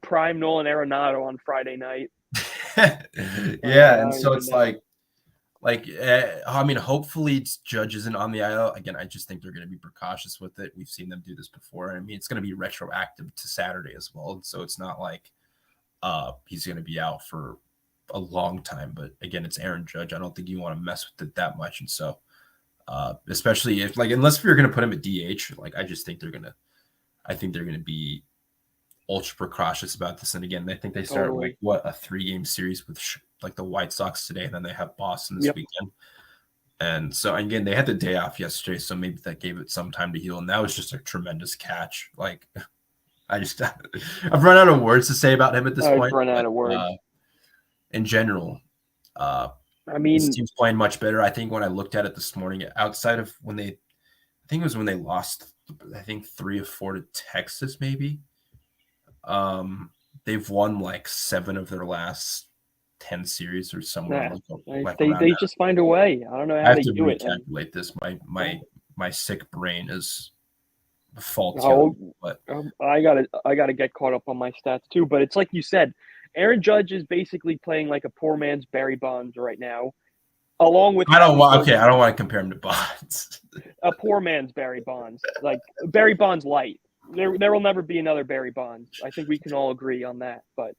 prime Nolan Arenado on Friday night. Yeah, and so it's like, I mean, hopefully Judge isn't on the IL. Again, I just think they're going to be precautious with it. We've seen them do this before. I mean, it's going to be retroactive to Saturday as well. So it's not like he's going to be out for a long time. But again, it's Aaron Judge. I don't think you want to mess with it that much. And so especially if unless you're going to put him at DH, I just think they're going to be ultra precautious about this. And again, I think they start a 3-game series with the White Sox today, and then they have Boston this weekend. And so again, they had the day off yesterday, so maybe that gave it some time to heal. And that was just a tremendous catch. I've run out of words to say about him at this point. Run out of words. In general, I mean, this team's playing much better. I think when I looked at it this morning, outside of when they lost, 3 of 4 to Texas, maybe. They've won 7 of their last 10 series or somewhere. They just find a way. I don't know how they do it. I have to recalculate this. My sick brain is faulty. But I gotta get caught up on my stats too. But it's like you said, Aaron Judge is basically playing like a poor man's Barry Bonds right now. Along with I don't want to compare him to Bonds. A poor man's Barry Bonds, like Barry Bonds light. There will never be another Barry Bonds. I think we can all agree on that. But,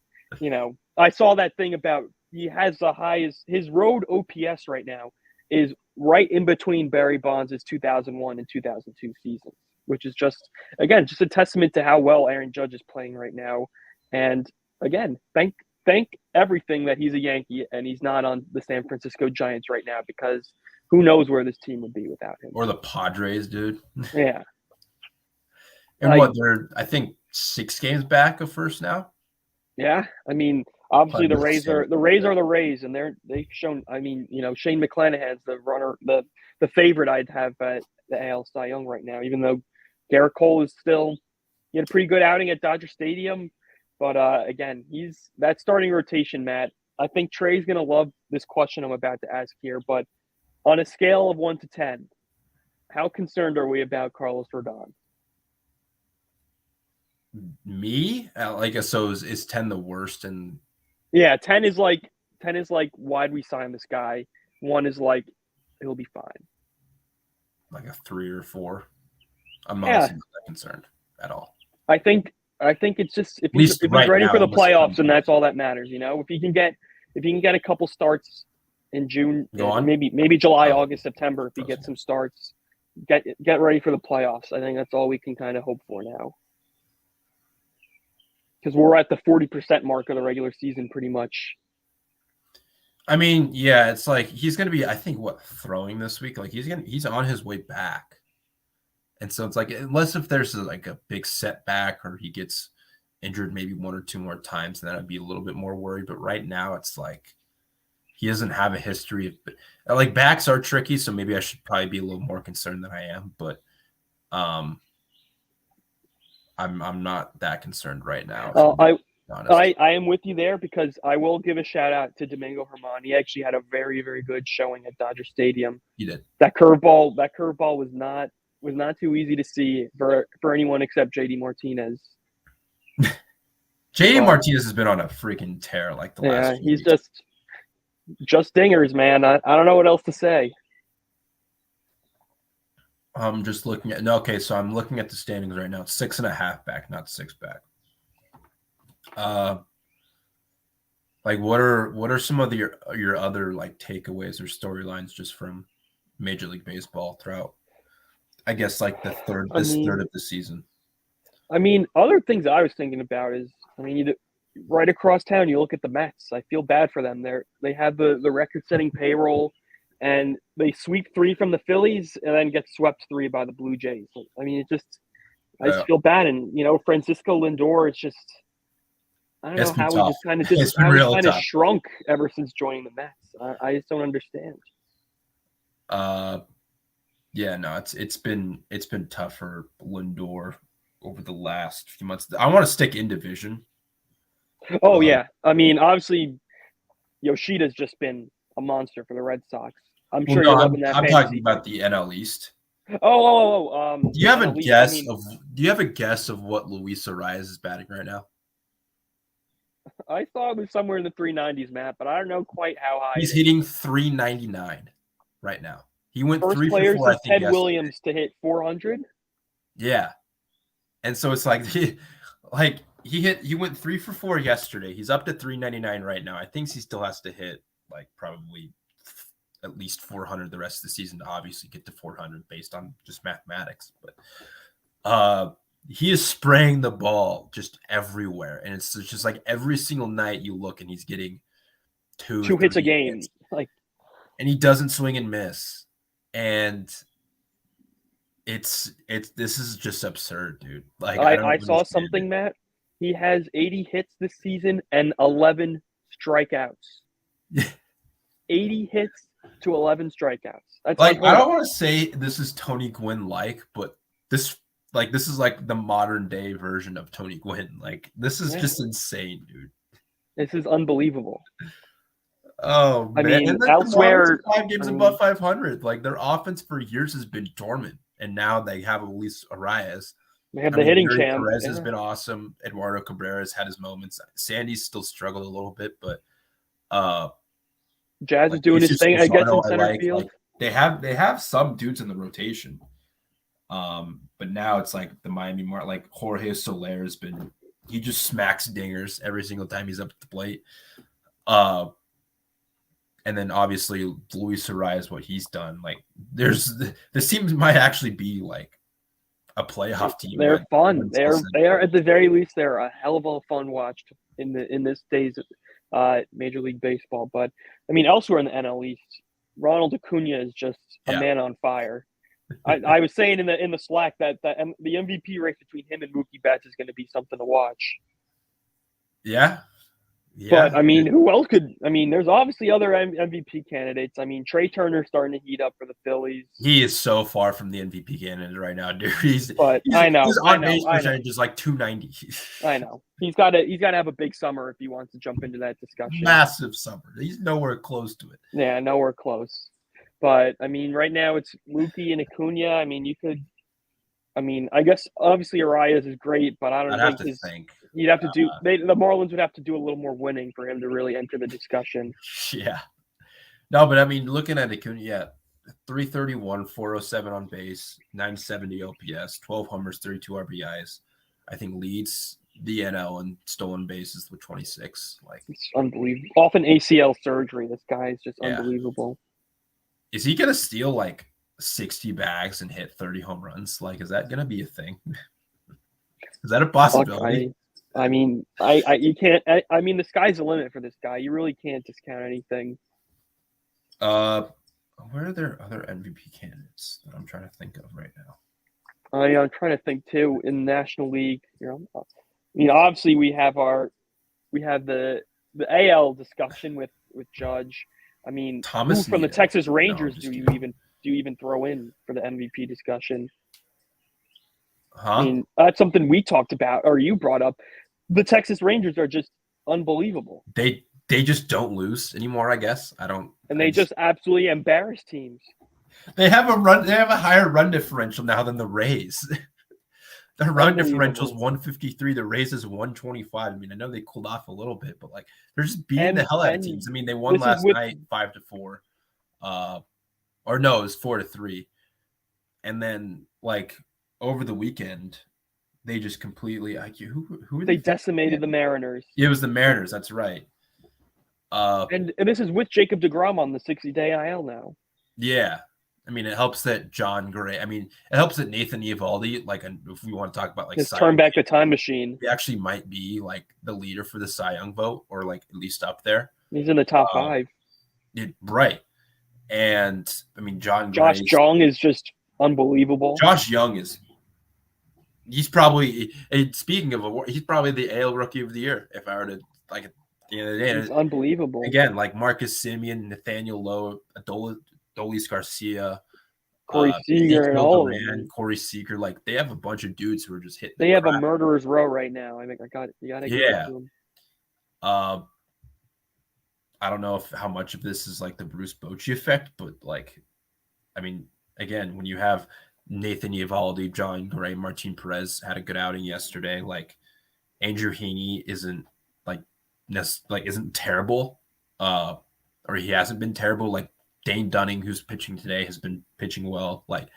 I saw that thing about he has the highest – his road OPS right now is right in between Barry Bonds' 2001 and 2002 seasons, which is just a testament to how well Aaron Judge is playing right now. And, again, thank everything that he's a Yankee and he's not on the San Francisco Giants right now, because who knows where this team would be without him. Or the Padres, dude. Yeah. And they're, I think, 6 games back of first now? Yeah. I mean, obviously the Rays are the Rays, and they've shown, I mean, Shane McClanahan's the runner, the favorite I'd have at the AL Cy Young right now, even though Garrett Cole is still – he had a pretty good outing at Dodger Stadium. But, again, he's – that starting rotation, Matt, I think Trey's going to love this question I'm about to ask here. But on a scale of 1 to 10, how concerned are we about Carlos Rodon? Me? So is 10 the worst? And yeah, 10 is like why'd we sign this guy? 1 is like he'll be fine. Like a 3 or 4. I'm not that concerned at all. I think it's just if he's ready for the playoffs, and that's all that matters. If he can get a couple starts in June, maybe July, August, September, if he gets some starts, get ready for the playoffs. I think that's all we can kind of hope for now. Because we're at the 40% mark of the regular season pretty much. I mean, yeah, it's like he's going to be, I think, throwing this week? He's on his way back. And so it's like, unless if there's a big setback or he gets injured maybe 1 or 2 more times, then I'd be a little bit more worried. But right now it's like he doesn't have a history of backs are tricky. So maybe I should probably be a little more concerned than I am. But I'm not that concerned right now. I am with you there, because I will give a shout out to Domingo Germán. He actually had a very, very good showing at Dodger Stadium. He did. That curveball was not too easy to see for anyone except JD Martinez. JD Martinez has been on a freaking tear the last. Yeah, he's just dingers, man. I don't know what else to say. I'm just looking at so I'm looking at the standings right now. It's 6.5 back, not 6 back. What are some of your other takeaways or storylines just from Major League Baseball throughout, I guess, the third of the season? I mean, other things I was thinking about is, right across town, you look at the Mets. I feel bad for them. They have the record-setting payroll, and they sweep 3 from the Phillies and then get swept 3 by the Blue Jays. I mean, I just feel bad. And, Francisco Lindor, it's just, I don't know how he just kind of shrunk ever since joining the Mets. I just don't understand. Yeah, no, it's been tough for Lindor over the last few months. I want to stick in division. Oh Uh, yeah, I mean obviously Yoshida's just been a monster for the Red Sox. I'm well, sure no, you're loving that I'm talking fantasy. about the NL East. Do you The have a NL East. I guess mean, of Do you have a guess of what Luis Arias is batting right now? I thought it was somewhere in the 390s, Matt, but I don't know quite how high He's it is. hitting 399 right now. He went First three for player four, I since think, Ted yesterday. Williams to hit 400. Yeah, and so it's like he went 3 for 4 yesterday. He's up to 399 right now. I think he still has to hit like probably at least 400 the rest of the season to obviously get to 400 based on just mathematics. But he is spraying the ball just everywhere, and it's just like every single night you look and he's getting two, 2 hits a three game. hits, Like and he doesn't swing and miss, and it's this is just absurd, dude. Like I don't I saw understand something, Matt. He has 80 hits this season and 11 strikeouts. it. 80 hits to 11 strikeouts. That's Like I unheard don't of. want to say this is Tony Gwynn like, but this is like the modern day version of Tony Gwynn. Like this is Yeah, just insane, dude. this is unbelievable. Oh I man, mean, and the Marlins elsewhere, are 5 games I above mean, 500. Like their offense for years has been dormant, and now they have Luis Arias. they have I the mean, hitting Yuri champ. Perez has Yeah. been awesome. Eduardo Cabrera has had his moments. Sandy's still struggled a little bit, but uh, Jazz is like doing his Jesus thing, I guess, in Luzardo, I center like. field. Like they have some dudes in the rotation. But now it's like the Miami Mart, like Jorge Soler has been, he just smacks dingers every single time he's up at the plate. And then obviously Luis Arias, what he's done, like this team might actually be like a playoff team They're fun. until They are at the very least they're a hell of a fun watch in this days Major League Baseball. But I mean elsewhere in the NL East, Ronald Acuna is just a yeah, man on fire. I was saying in the Slack that the MVP race between him and Mookie Betts is going to be something to watch. yeah, But yeah. I mean, who else could? I mean, there's obviously other MVP candidates. I mean, Trey Turner's starting to heat up for the Phillies. He is so far from the MVP candidate right now, dude. But His on base percentage is like 290. I know. He's got to have a big summer if he wants to jump into that discussion. Massive summer. He's nowhere close to it. Yeah, nowhere close. But I mean, right now it's Mookie and Acuna. I mean, you could. I mean, I guess obviously Arias is great, but I don't I'd have think to think. he'd have to do. The Marlins would have to do a little more winning for him to really enter the discussion. Yeah. No, but I mean, looking at Acuna, yeah, 331, 407 on base, 970 OPS, 12 homers, 32 RBIs. I think leads the NL in stolen bases with 26. Like, It's unbelievable. Off an ACL surgery, this guy is just yeah. unbelievable. Is he going to steal like 60 bags and hit 30 home runs? Like, is that going to be a thing? Is that a possibility? I mean, you can't. I mean, the sky's the limit for this guy. You really can't discount anything. Where are there other MVP candidates that I'm trying to think of right now? I'm trying to think too in the National League. I mean, obviously we have the AL discussion with Judge. I mean, Thomas who from the Neal. Texas No, Rangers I'm do just you kidding. even throw in for the MVP discussion? I Huh? mean, that's something we talked about or you brought up. The Texas Rangers are just unbelievable, They just don't lose anymore, I guess. and they just absolutely embarrass teams. They have a higher run differential now than the Rays. Their run differential is Unbelievable. 153. The Rays is 125. I mean, I know they cooled off a little bit, but like they're just beating the hell out of teams. I mean, they won this is last with night 5-4. Or no, it was 4-3. And then like over the weekend, they just completely who they decimated the Mariners. It was the Mariners, that's right. And this is with Jacob deGrom on the 60-day IL now. Yeah. I mean, it helps that John Gray. I mean, it helps that Nathan Eovaldi, like, if we want to talk about like Just turn back the time machine. he actually might be like the leader for the Cy Young vote, or like at least up there. He's in the top 5. Right. And I mean, Josh Jung is just unbelievable. Josh Young he's probably, speaking of award, he's probably the AL Rookie of the Year. If I were to like at the end of the day, he's unbelievable. Again, like Marcus Semien, Nathaniel Lowe, Adolis Garcia, Corey Seager, and all of them. Corey Seager, like they have a bunch of dudes who are just hitting. They have a murderer's row right now. I think you got to give it to them. Uh, I don't know how much of this is like the Bruce Bochy effect, but like, I mean, again, when you have Nathan Eovaldi, John Gray, Martin Perez had a good outing yesterday. Like Andrew Heaney isn't like isn't terrible, or he hasn't been terrible. Like Dane Dunning, who's pitching today, has been pitching well. Like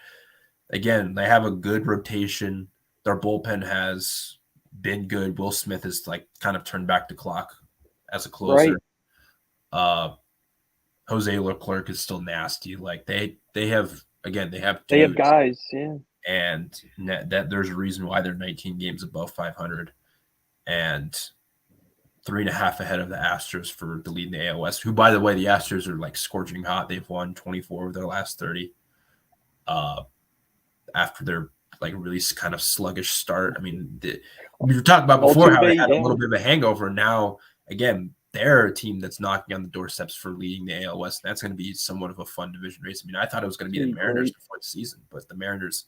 again, they have a good rotation. Their bullpen has been good. Will Smith has like kind of turned back the clock as a closer. Right. Jose Leclerc is still nasty. Like they have again, they have They have dudes, guys, yeah. and that there's a reason why they're 19 games above 500 and 3.5 ahead of the Astros for the lead in the AL West. Who, by the way, the Astros are like scorching hot. They've won 24 of their last 30. After their like really kind of sluggish start. I mean, we were talking about before how they had a little bit of a hangover. Now, again, they're a team that's knocking on the doorsteps for leading the AL West. And that's going to be somewhat of a fun division race. I mean, I thought it was going to be the Mariners before the season, but the Mariners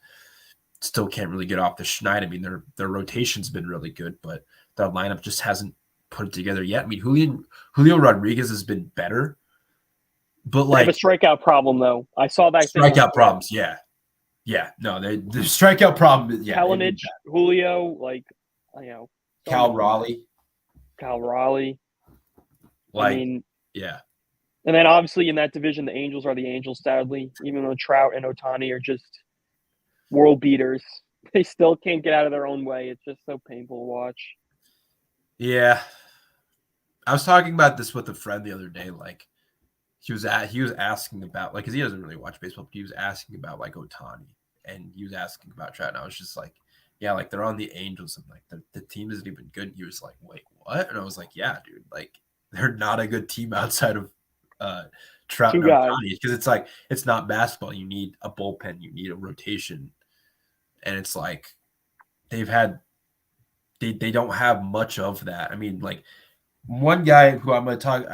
still can't really get off the schneid. I mean, their rotation's been really good, but the lineup just hasn't put it together yet. I mean, Julio Rodriguez has been better, but like they have a strikeout problem though. I saw that strikeout problems. Yeah. Yeah, no, the strikeout problem. Yeah, Kalinic, Julio, like Cal Raleigh. Like, I mean, yeah. And then obviously in that division, the Angels are the Angels. Sadly, even though Trout and Ohtani are just world beaters, they still can't get out of their own way. It's just so painful to watch. Yeah, I was talking about this with a friend the other day. Like, he was asking about like because he doesn't really watch baseball. But he was asking about like Ohtani, and he was asking about Trout, and I was just like, yeah, like they're on the Angels, and like the team isn't even good. And he was like, wait, what? And I was like, yeah, dude, like they're not a good team outside of Trout and Ohtani because it's like it's not basketball. You need a bullpen, you need a rotation, and it's like they don't have much of that. I mean, like. One guy who I'm going to talk,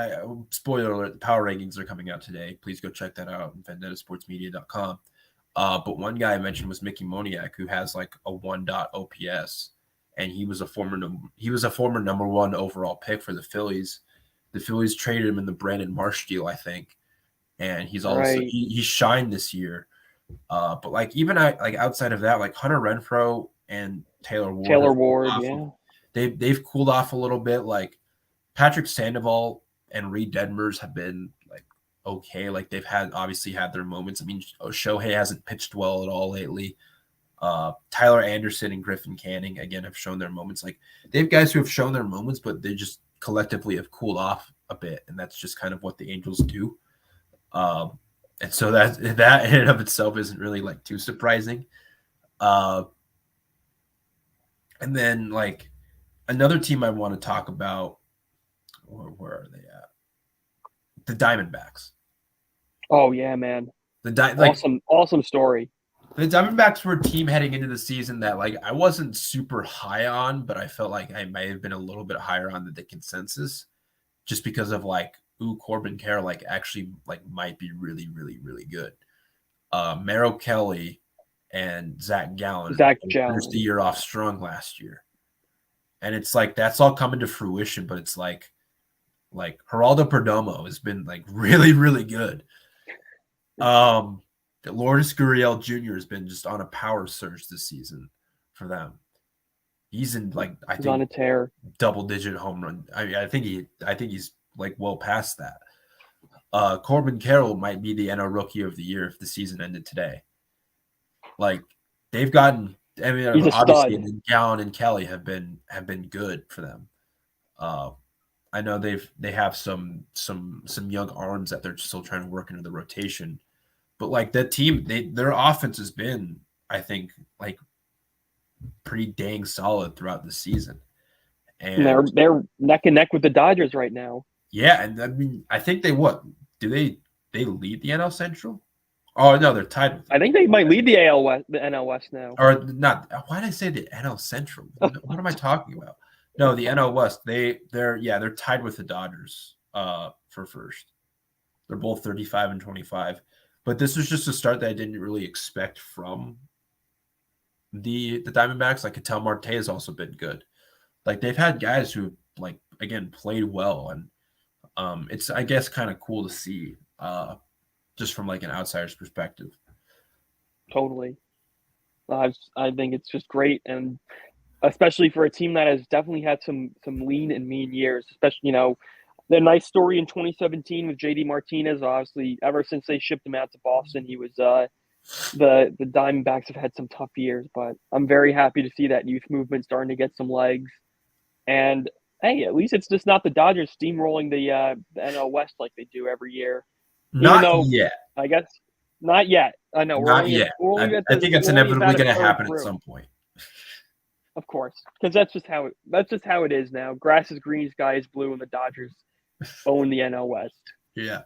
spoiler alert, the power rankings are coming out today. Please go check that out on vendettasportsmedia.com. But one guy I mentioned was Mickey Moniak, who has like a 1. OPS, and he was a former number 1 overall pick for the Phillies. The Phillies traded him in the Brandon Marsh deal, I think, and he's also he shined this year. But like even like outside of that, like Hunter Renfroe and Taylor Ward, yeah, they've cooled off a little bit, like. Patrick Sandoval and Reed Detmers have been like okay. Like they've obviously had their moments. I mean, Shohei hasn't pitched well at all lately. Tyler Anderson and Griffin Canning again have shown their moments. Like they have guys who have shown their moments, but they just collectively have cooled off a bit, and that's just kind of what the Angels do. And so that in and of itself isn't really like too surprising. And then like another team I want to talk about. Where are they at? The Diamondbacks. Oh yeah, man. Awesome story. The Diamondbacks were a team heading into the season that like I wasn't super high on, but I felt like I might have been a little bit higher on the consensus, just because of like Corbin Carroll like actually like might be really really really good. Merrill Kelly and Zach Gallen finished the year off strong last year, and it's like that's all coming to fruition, but it's like Geraldo Perdomo has been like really, really good. Lourdes Gurriel Jr. has been just on a power surge this season for them. He's in like I think on a tear, double-digit home run. I think he's like well past that. Corbin Carroll might be the NL Rookie of the Year if the season ended today. Like they've gotten. I mean, obviously, Gallen and Kelly have been good for them. I know they have some young arms that they're still trying to work into the rotation, but like that team, their offense has been, I think, like pretty dang solid throughout the season, and they're neck and neck with the Dodgers right now. Yeah, and I mean, I think they lead the NL Central? Oh no, they're tied with them. I think they might lead the NL West now, or not. Why did I say the NL Central? What am I talking about? No, the NL West. They're tied with the Dodgers for first. They're both 35 and 25. But this was just a start that I didn't really expect from the Diamondbacks. Like Ketel Marte has also been good. Like they've had guys who like again played well, and it's I guess kind of cool to see just from like an outsider's perspective. Totally. I think it's just great, and especially for a team that has definitely had some lean and mean years. Especially, the nice story in 2017 with JD Martinez. Obviously, ever since they shipped him out to Boston, he was the Diamondbacks have had some tough years. But I'm very happy to see that youth movement starting to get some legs. And hey, at least it's just not the Dodgers steamrolling the NL West like they do every year. Even Not though yet. I guess not yet. I know Not yet. I think it's we're only inevitably about a going to third happen at through. some point. Of course, because that's just how it is now. Grass is green, sky is blue, and the Dodgers own the NL West. Yeah.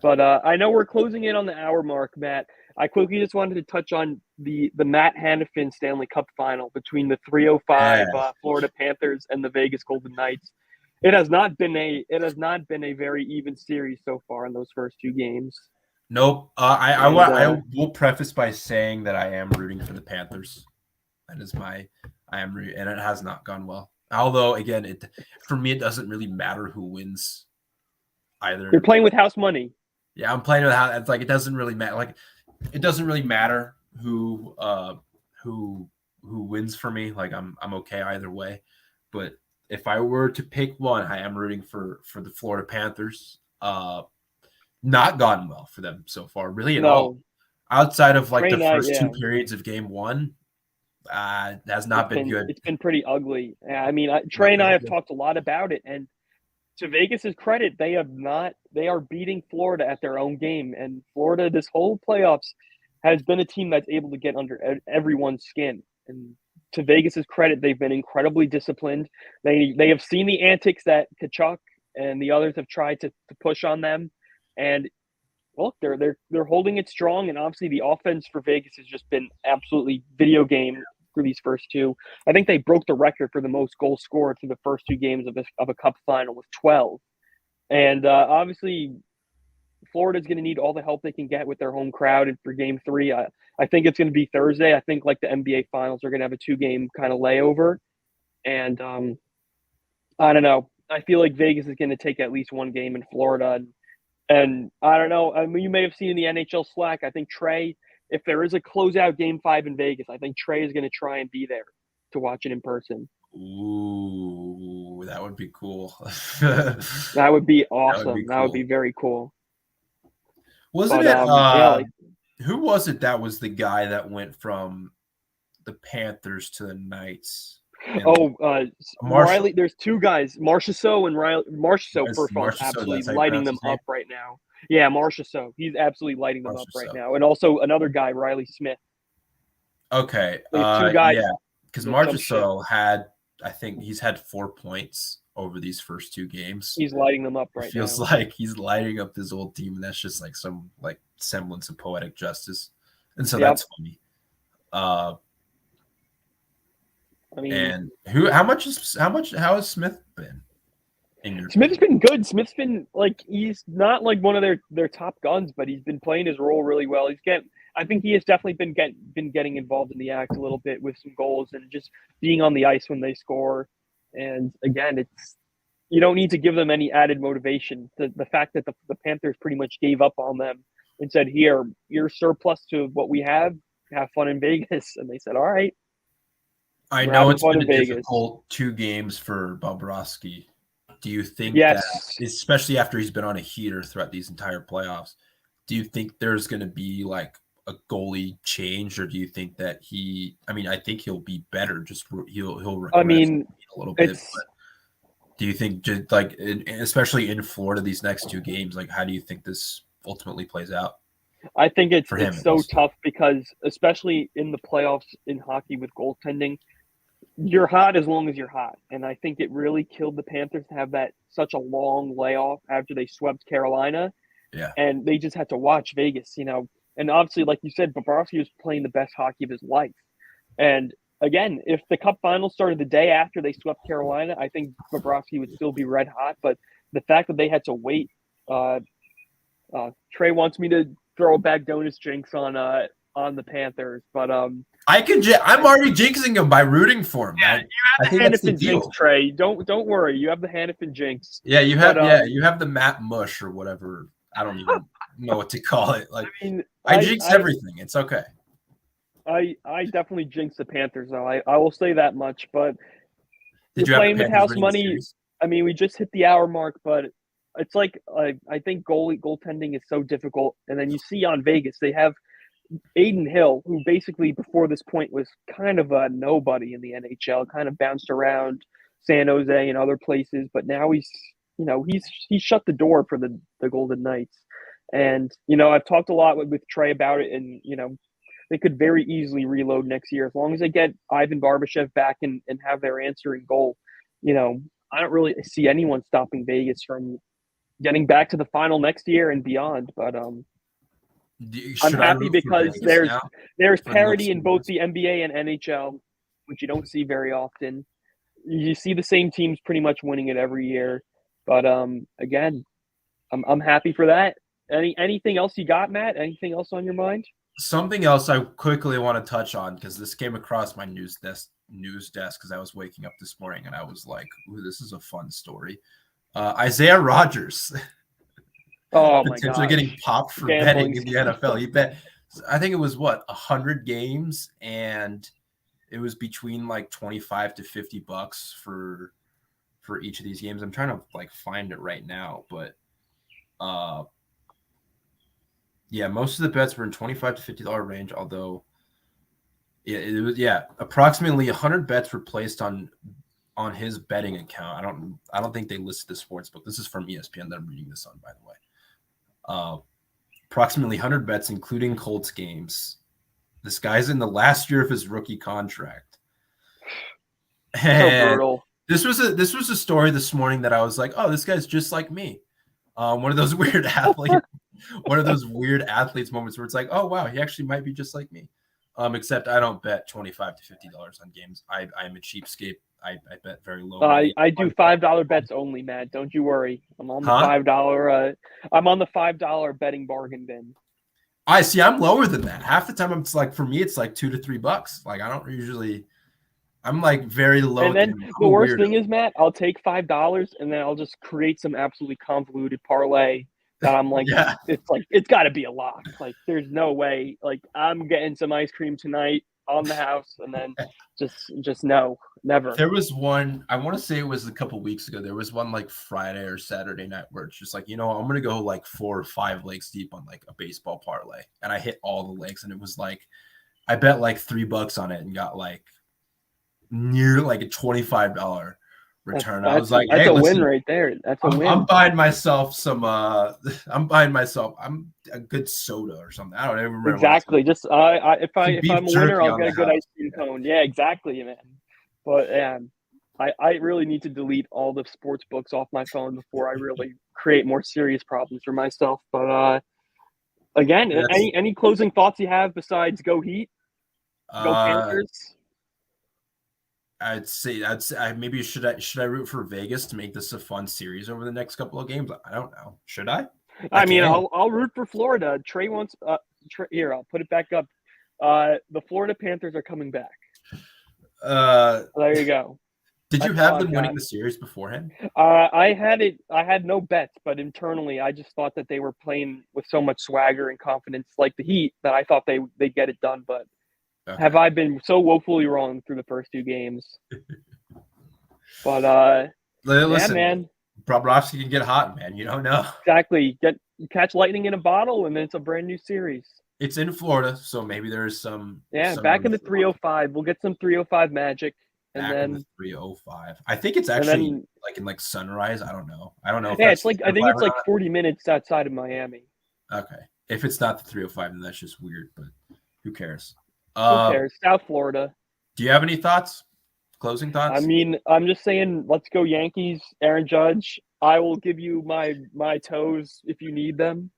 But I know we're closing in on the hour mark, Matt. I quickly just wanted to touch on the Matt Hanifin Stanley Cup final between the 305 Yeah. Florida Panthers and the Vegas Golden Knights. It has not been a very even series so far in those first two games. Nope. And I will preface by saying that I am rooting for the Panthers. That is I am rooting, and it has not gone well. Although again, for me it doesn't really matter who wins either. you're playing with house money. Yeah, I'm playing with how it's like it doesn't really matter. Like it doesn't really matter who wins for me. Like I'm okay either way. But if I were to pick one, I am rooting for the Florida Panthers. Not gone well for them so far, really at all. No, Outside of like Trey the Knight, first two yeah. periods of game one, has not been good. It's been pretty ugly. Yeah, I mean, Not Trey and I been have good. talked a lot about it, and to Vegas's credit, they are beating Florida at their own game, and Florida this whole playoffs has been a team that's able to get under everyone's skin. And to Vegas's credit, they've been incredibly disciplined. They have seen the antics that Kachuk and the others have tried to push on them, and well, they're holding it strong, and obviously the offense for Vegas has just been absolutely video game for these first two. I think they broke the record for the most goals scored through the first two games of a Cup final with 12. And obviously, Florida's going to need all the help they can get with their home crowd. And for Game 3, I think it's going to be Thursday. I think like the NBA Finals are going to have a two-game kind of layover, and I don't know. I feel like Vegas is going to take at least one game in Florida, and I don't know. I mean, you may have seen in the NHL Slack. I think Trey, if there is a closeout Game 5 in Vegas, I think Trey is going to try and be there to watch it in person. Ooh, that would be cool. That would be That would be awesome. That would be cool. very cool. Wasn't But it? yeah, like Who was it that was the guy that went from the Panthers to the Knights? And Marshall, Riley. There's two guys, Marchessault and Riley. Marchessault, first of all, is Marshall. That's absolutely how you lighting pronounce them his name. up right now. Yeah, Marchessault. He's absolutely lighting them up right Marshall. now. And also another guy, Riley Smith. Okay. They have two guys. Yeah, because that jump ship. Marshall had, I think he's had 4 points over these first two games. He's lighting them up right It feels now. like he's lighting up his old team, and that's just like some like semblance of poetic justice. And so Yep. that's funny. I mean, And how has Smith been in your Smith's opinion? been good. Smith's been like he's not like one of their top guns, but he's been playing his role really well. I think he has definitely been getting involved in the act a little bit with some goals and just being on the ice when they score. And again, you don't need to give them any added motivation. The fact that the Panthers pretty much gave up on them and said, "Here, you're surplus to what we have. Have fun in Vegas," and they said, "All right." I We're know having it's fun been in a Vegas. difficult 2 games for Bobrovsky. Do you think that, Yes. especially after he's been on a heater throughout these entire playoffs, do you think there's going to be like a goalie change, or do you think that I think he'll be better. Just he'll regress I mean, a little bit. it's But do you think, just like, especially in Florida, these next 2 games, like, how do you think this ultimately plays out I think for him it's at so least? tough because especially in the playoffs in hockey with goaltending, you're hot as long as you're hot. And I think it really killed the Panthers to have that such a long layoff after they swept Carolina. Yeah. And they just had to watch Vegas. And obviously, like you said, Bobrovsky was playing the best hockey of his life. And again, if the Cup Finals started the day after they swept Carolina, I think Bobrovsky would still be red hot. But the fact that they had to wait, Trey wants me to throw a bag donuts jinx on the Panthers, but I'm already jinxing him by rooting for him. I think that's the Hannafin jinx, deal. Trey. Don't worry. You have the Hannafin jinx. Yeah, you But have the Matt Mush or whatever. I don't even know what to call it. Like I mean, I jinx everything. It's okay. I definitely jinx the Panthers though. I will say that much. But Did you're you have the playing with Panthers house winning the money. series? I mean, we just hit the hour mark, but it's like I think goaltending is so difficult. And then you see on Vegas they have Aiden Hill, who basically before this point was kind of a nobody in the NHL, kind of bounced around San Jose and other places, but now he's shut the door for the Golden Knights. And I've talked a lot with Trey about it, and they could very easily reload next year as long as they get Ivan Barbashev back and have their answering goal. I don't really see anyone stopping Vegas from getting back to the final next year and beyond. But I'm Should I happy root for because Vegas now there's for the next parity in 2 both years? the NBA and NHL, which you don't see very often. You see the same teams pretty much winning it every year. But again, I'm happy for that. Anything else you got, Matt? Anything else on your mind? Something else I quickly want to touch on because this came across my news desk because I was waking up this morning and I was like, "Ooh, this is a fun story." Isaiah Rogers Oh my potentially gosh, getting popped for gambling betting in the NFL. He bet, I think it was 100 games, and it was between like 25 to $50 for each of these games. I'm trying to like find it right now, but yeah, most of the bets were in $25 to $50 range, although it was approximately 100 bets were placed on his betting account. I don't think they listed the sports book. This is from ESPN that I'm reading this on, by the way. Approximately 100 bets, including Colts games. This guy's in the last year of his rookie contract. so brutal. This was a story this morning that I was like, oh, this guy's just like me. One of those weird athletes moments where it's like, oh wow, he actually might be just like me. Except I don't bet $25 to $50 on games. I'm a cheapskate. I bet very low. I do $5 bets only, Matt. Don't you worry. I'm on the $5. I'm on the $5 betting bargain bin. I see. I'm lower than that. Half the time, it's like for me, it's like $2 to $3. Like I don't usually. I'm like very low. And then the worst thing is, Matt, I'll take $5 and then I'll just create some absolutely convoluted parlay that I'm like, yeah, it's got to be a lock. Like, there's no way. Like, I'm getting some ice cream tonight on the house, and then just no, never. There was one. I want to say it was a couple weeks ago. There was one like Friday or Saturday night where it's just like, I'm gonna go like 4 or 5 legs deep on like a baseball parlay, and I hit all the legs, and it was like, I bet like $3 on it and got like near like a $25 return. I was like, that's hey, a listen, win right there. That's a win. I'm buying myself some. I'm buying myself. I'm a good soda or something. I don't even remember. Exactly. Just if I'm a winner, I'll get a good ice cream cone. Yeah, exactly, man. But I really need to delete all the sports books off my phone before I really create more serious problems for myself. But again, any closing thoughts you have besides go Heat, go Panthers? I'd say maybe should I root for Vegas to make this a fun series over the next couple of games? I don't know. Should I? I mean, I'll root for Florida. Trey wants here. I'll put it back up. The Florida Panthers are coming back. There you go. Did you have them winning the series beforehand? I had no bets, but internally, I just thought that they were playing with so much swagger and confidence, like the Heat, that I thought they'd get it done. But have I been so woefully wrong through the first 2 games? But listen, yeah, man. Bobrovsky can get hot, man. You don't know. Exactly. Catch lightning in a bottle, and then it's a brand new series. It's in Florida, so maybe there is some. Yeah, back in the 305. We'll get some 305 magic. And then in the 305. I think it's actually like in like Sunrise. I don't know. Yeah, it's like I think it's like 40 minutes outside of Miami. Okay. If it's not the 305, then that's just weird, but who cares? Who cares? South Florida. Do you have any thoughts? Closing thoughts? I mean, I'm just saying, let's go Yankees. Aaron Judge. I will give you my toes if you need them.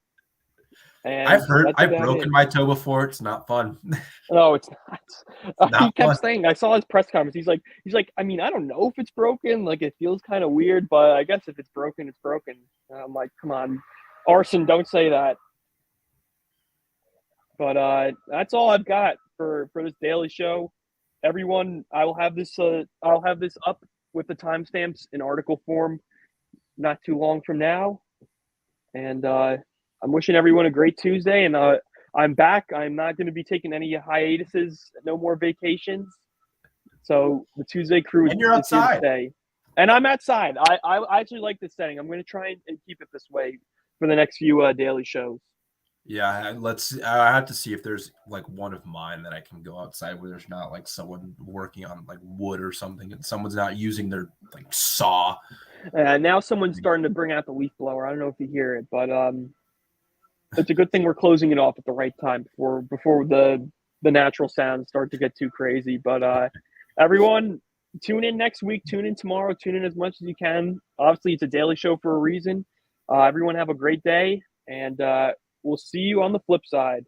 And I've broken my toe before. It's not fun. No, it's not. He kept fun. saying, I saw his press conference. He's like, I mean, I don't know if it's broken. Like, it feels kind of weird, but I guess if it's broken, it's broken. And I'm like, come on, Arson, don't say that. But that's all I've got. for this daily show. Everyone, I'll have this up with the timestamps in article form not too long from now. And I'm wishing everyone a great Tuesday. And I'm back. I'm not going to be taking any hiatuses, no more vacations. So the Tuesday crew And you're is here to outside. stay. And I'm outside. I actually like this setting. I'm going to try and keep it this way for the next few daily shows. Yeah, I have to see if there's like one of mine that I can go outside where there's not like someone working on like wood or something and someone's not using their like saw. Now someone's starting to bring out the leaf blower. I don't know if you hear it, but it's a good thing we're closing it off at the right time before the natural sounds start to get too crazy. But everyone, tune in next week. Tune in tomorrow. Tune in as much as you can. Obviously, it's a daily show for a reason. Everyone have a great day, and we'll see you on the flip side.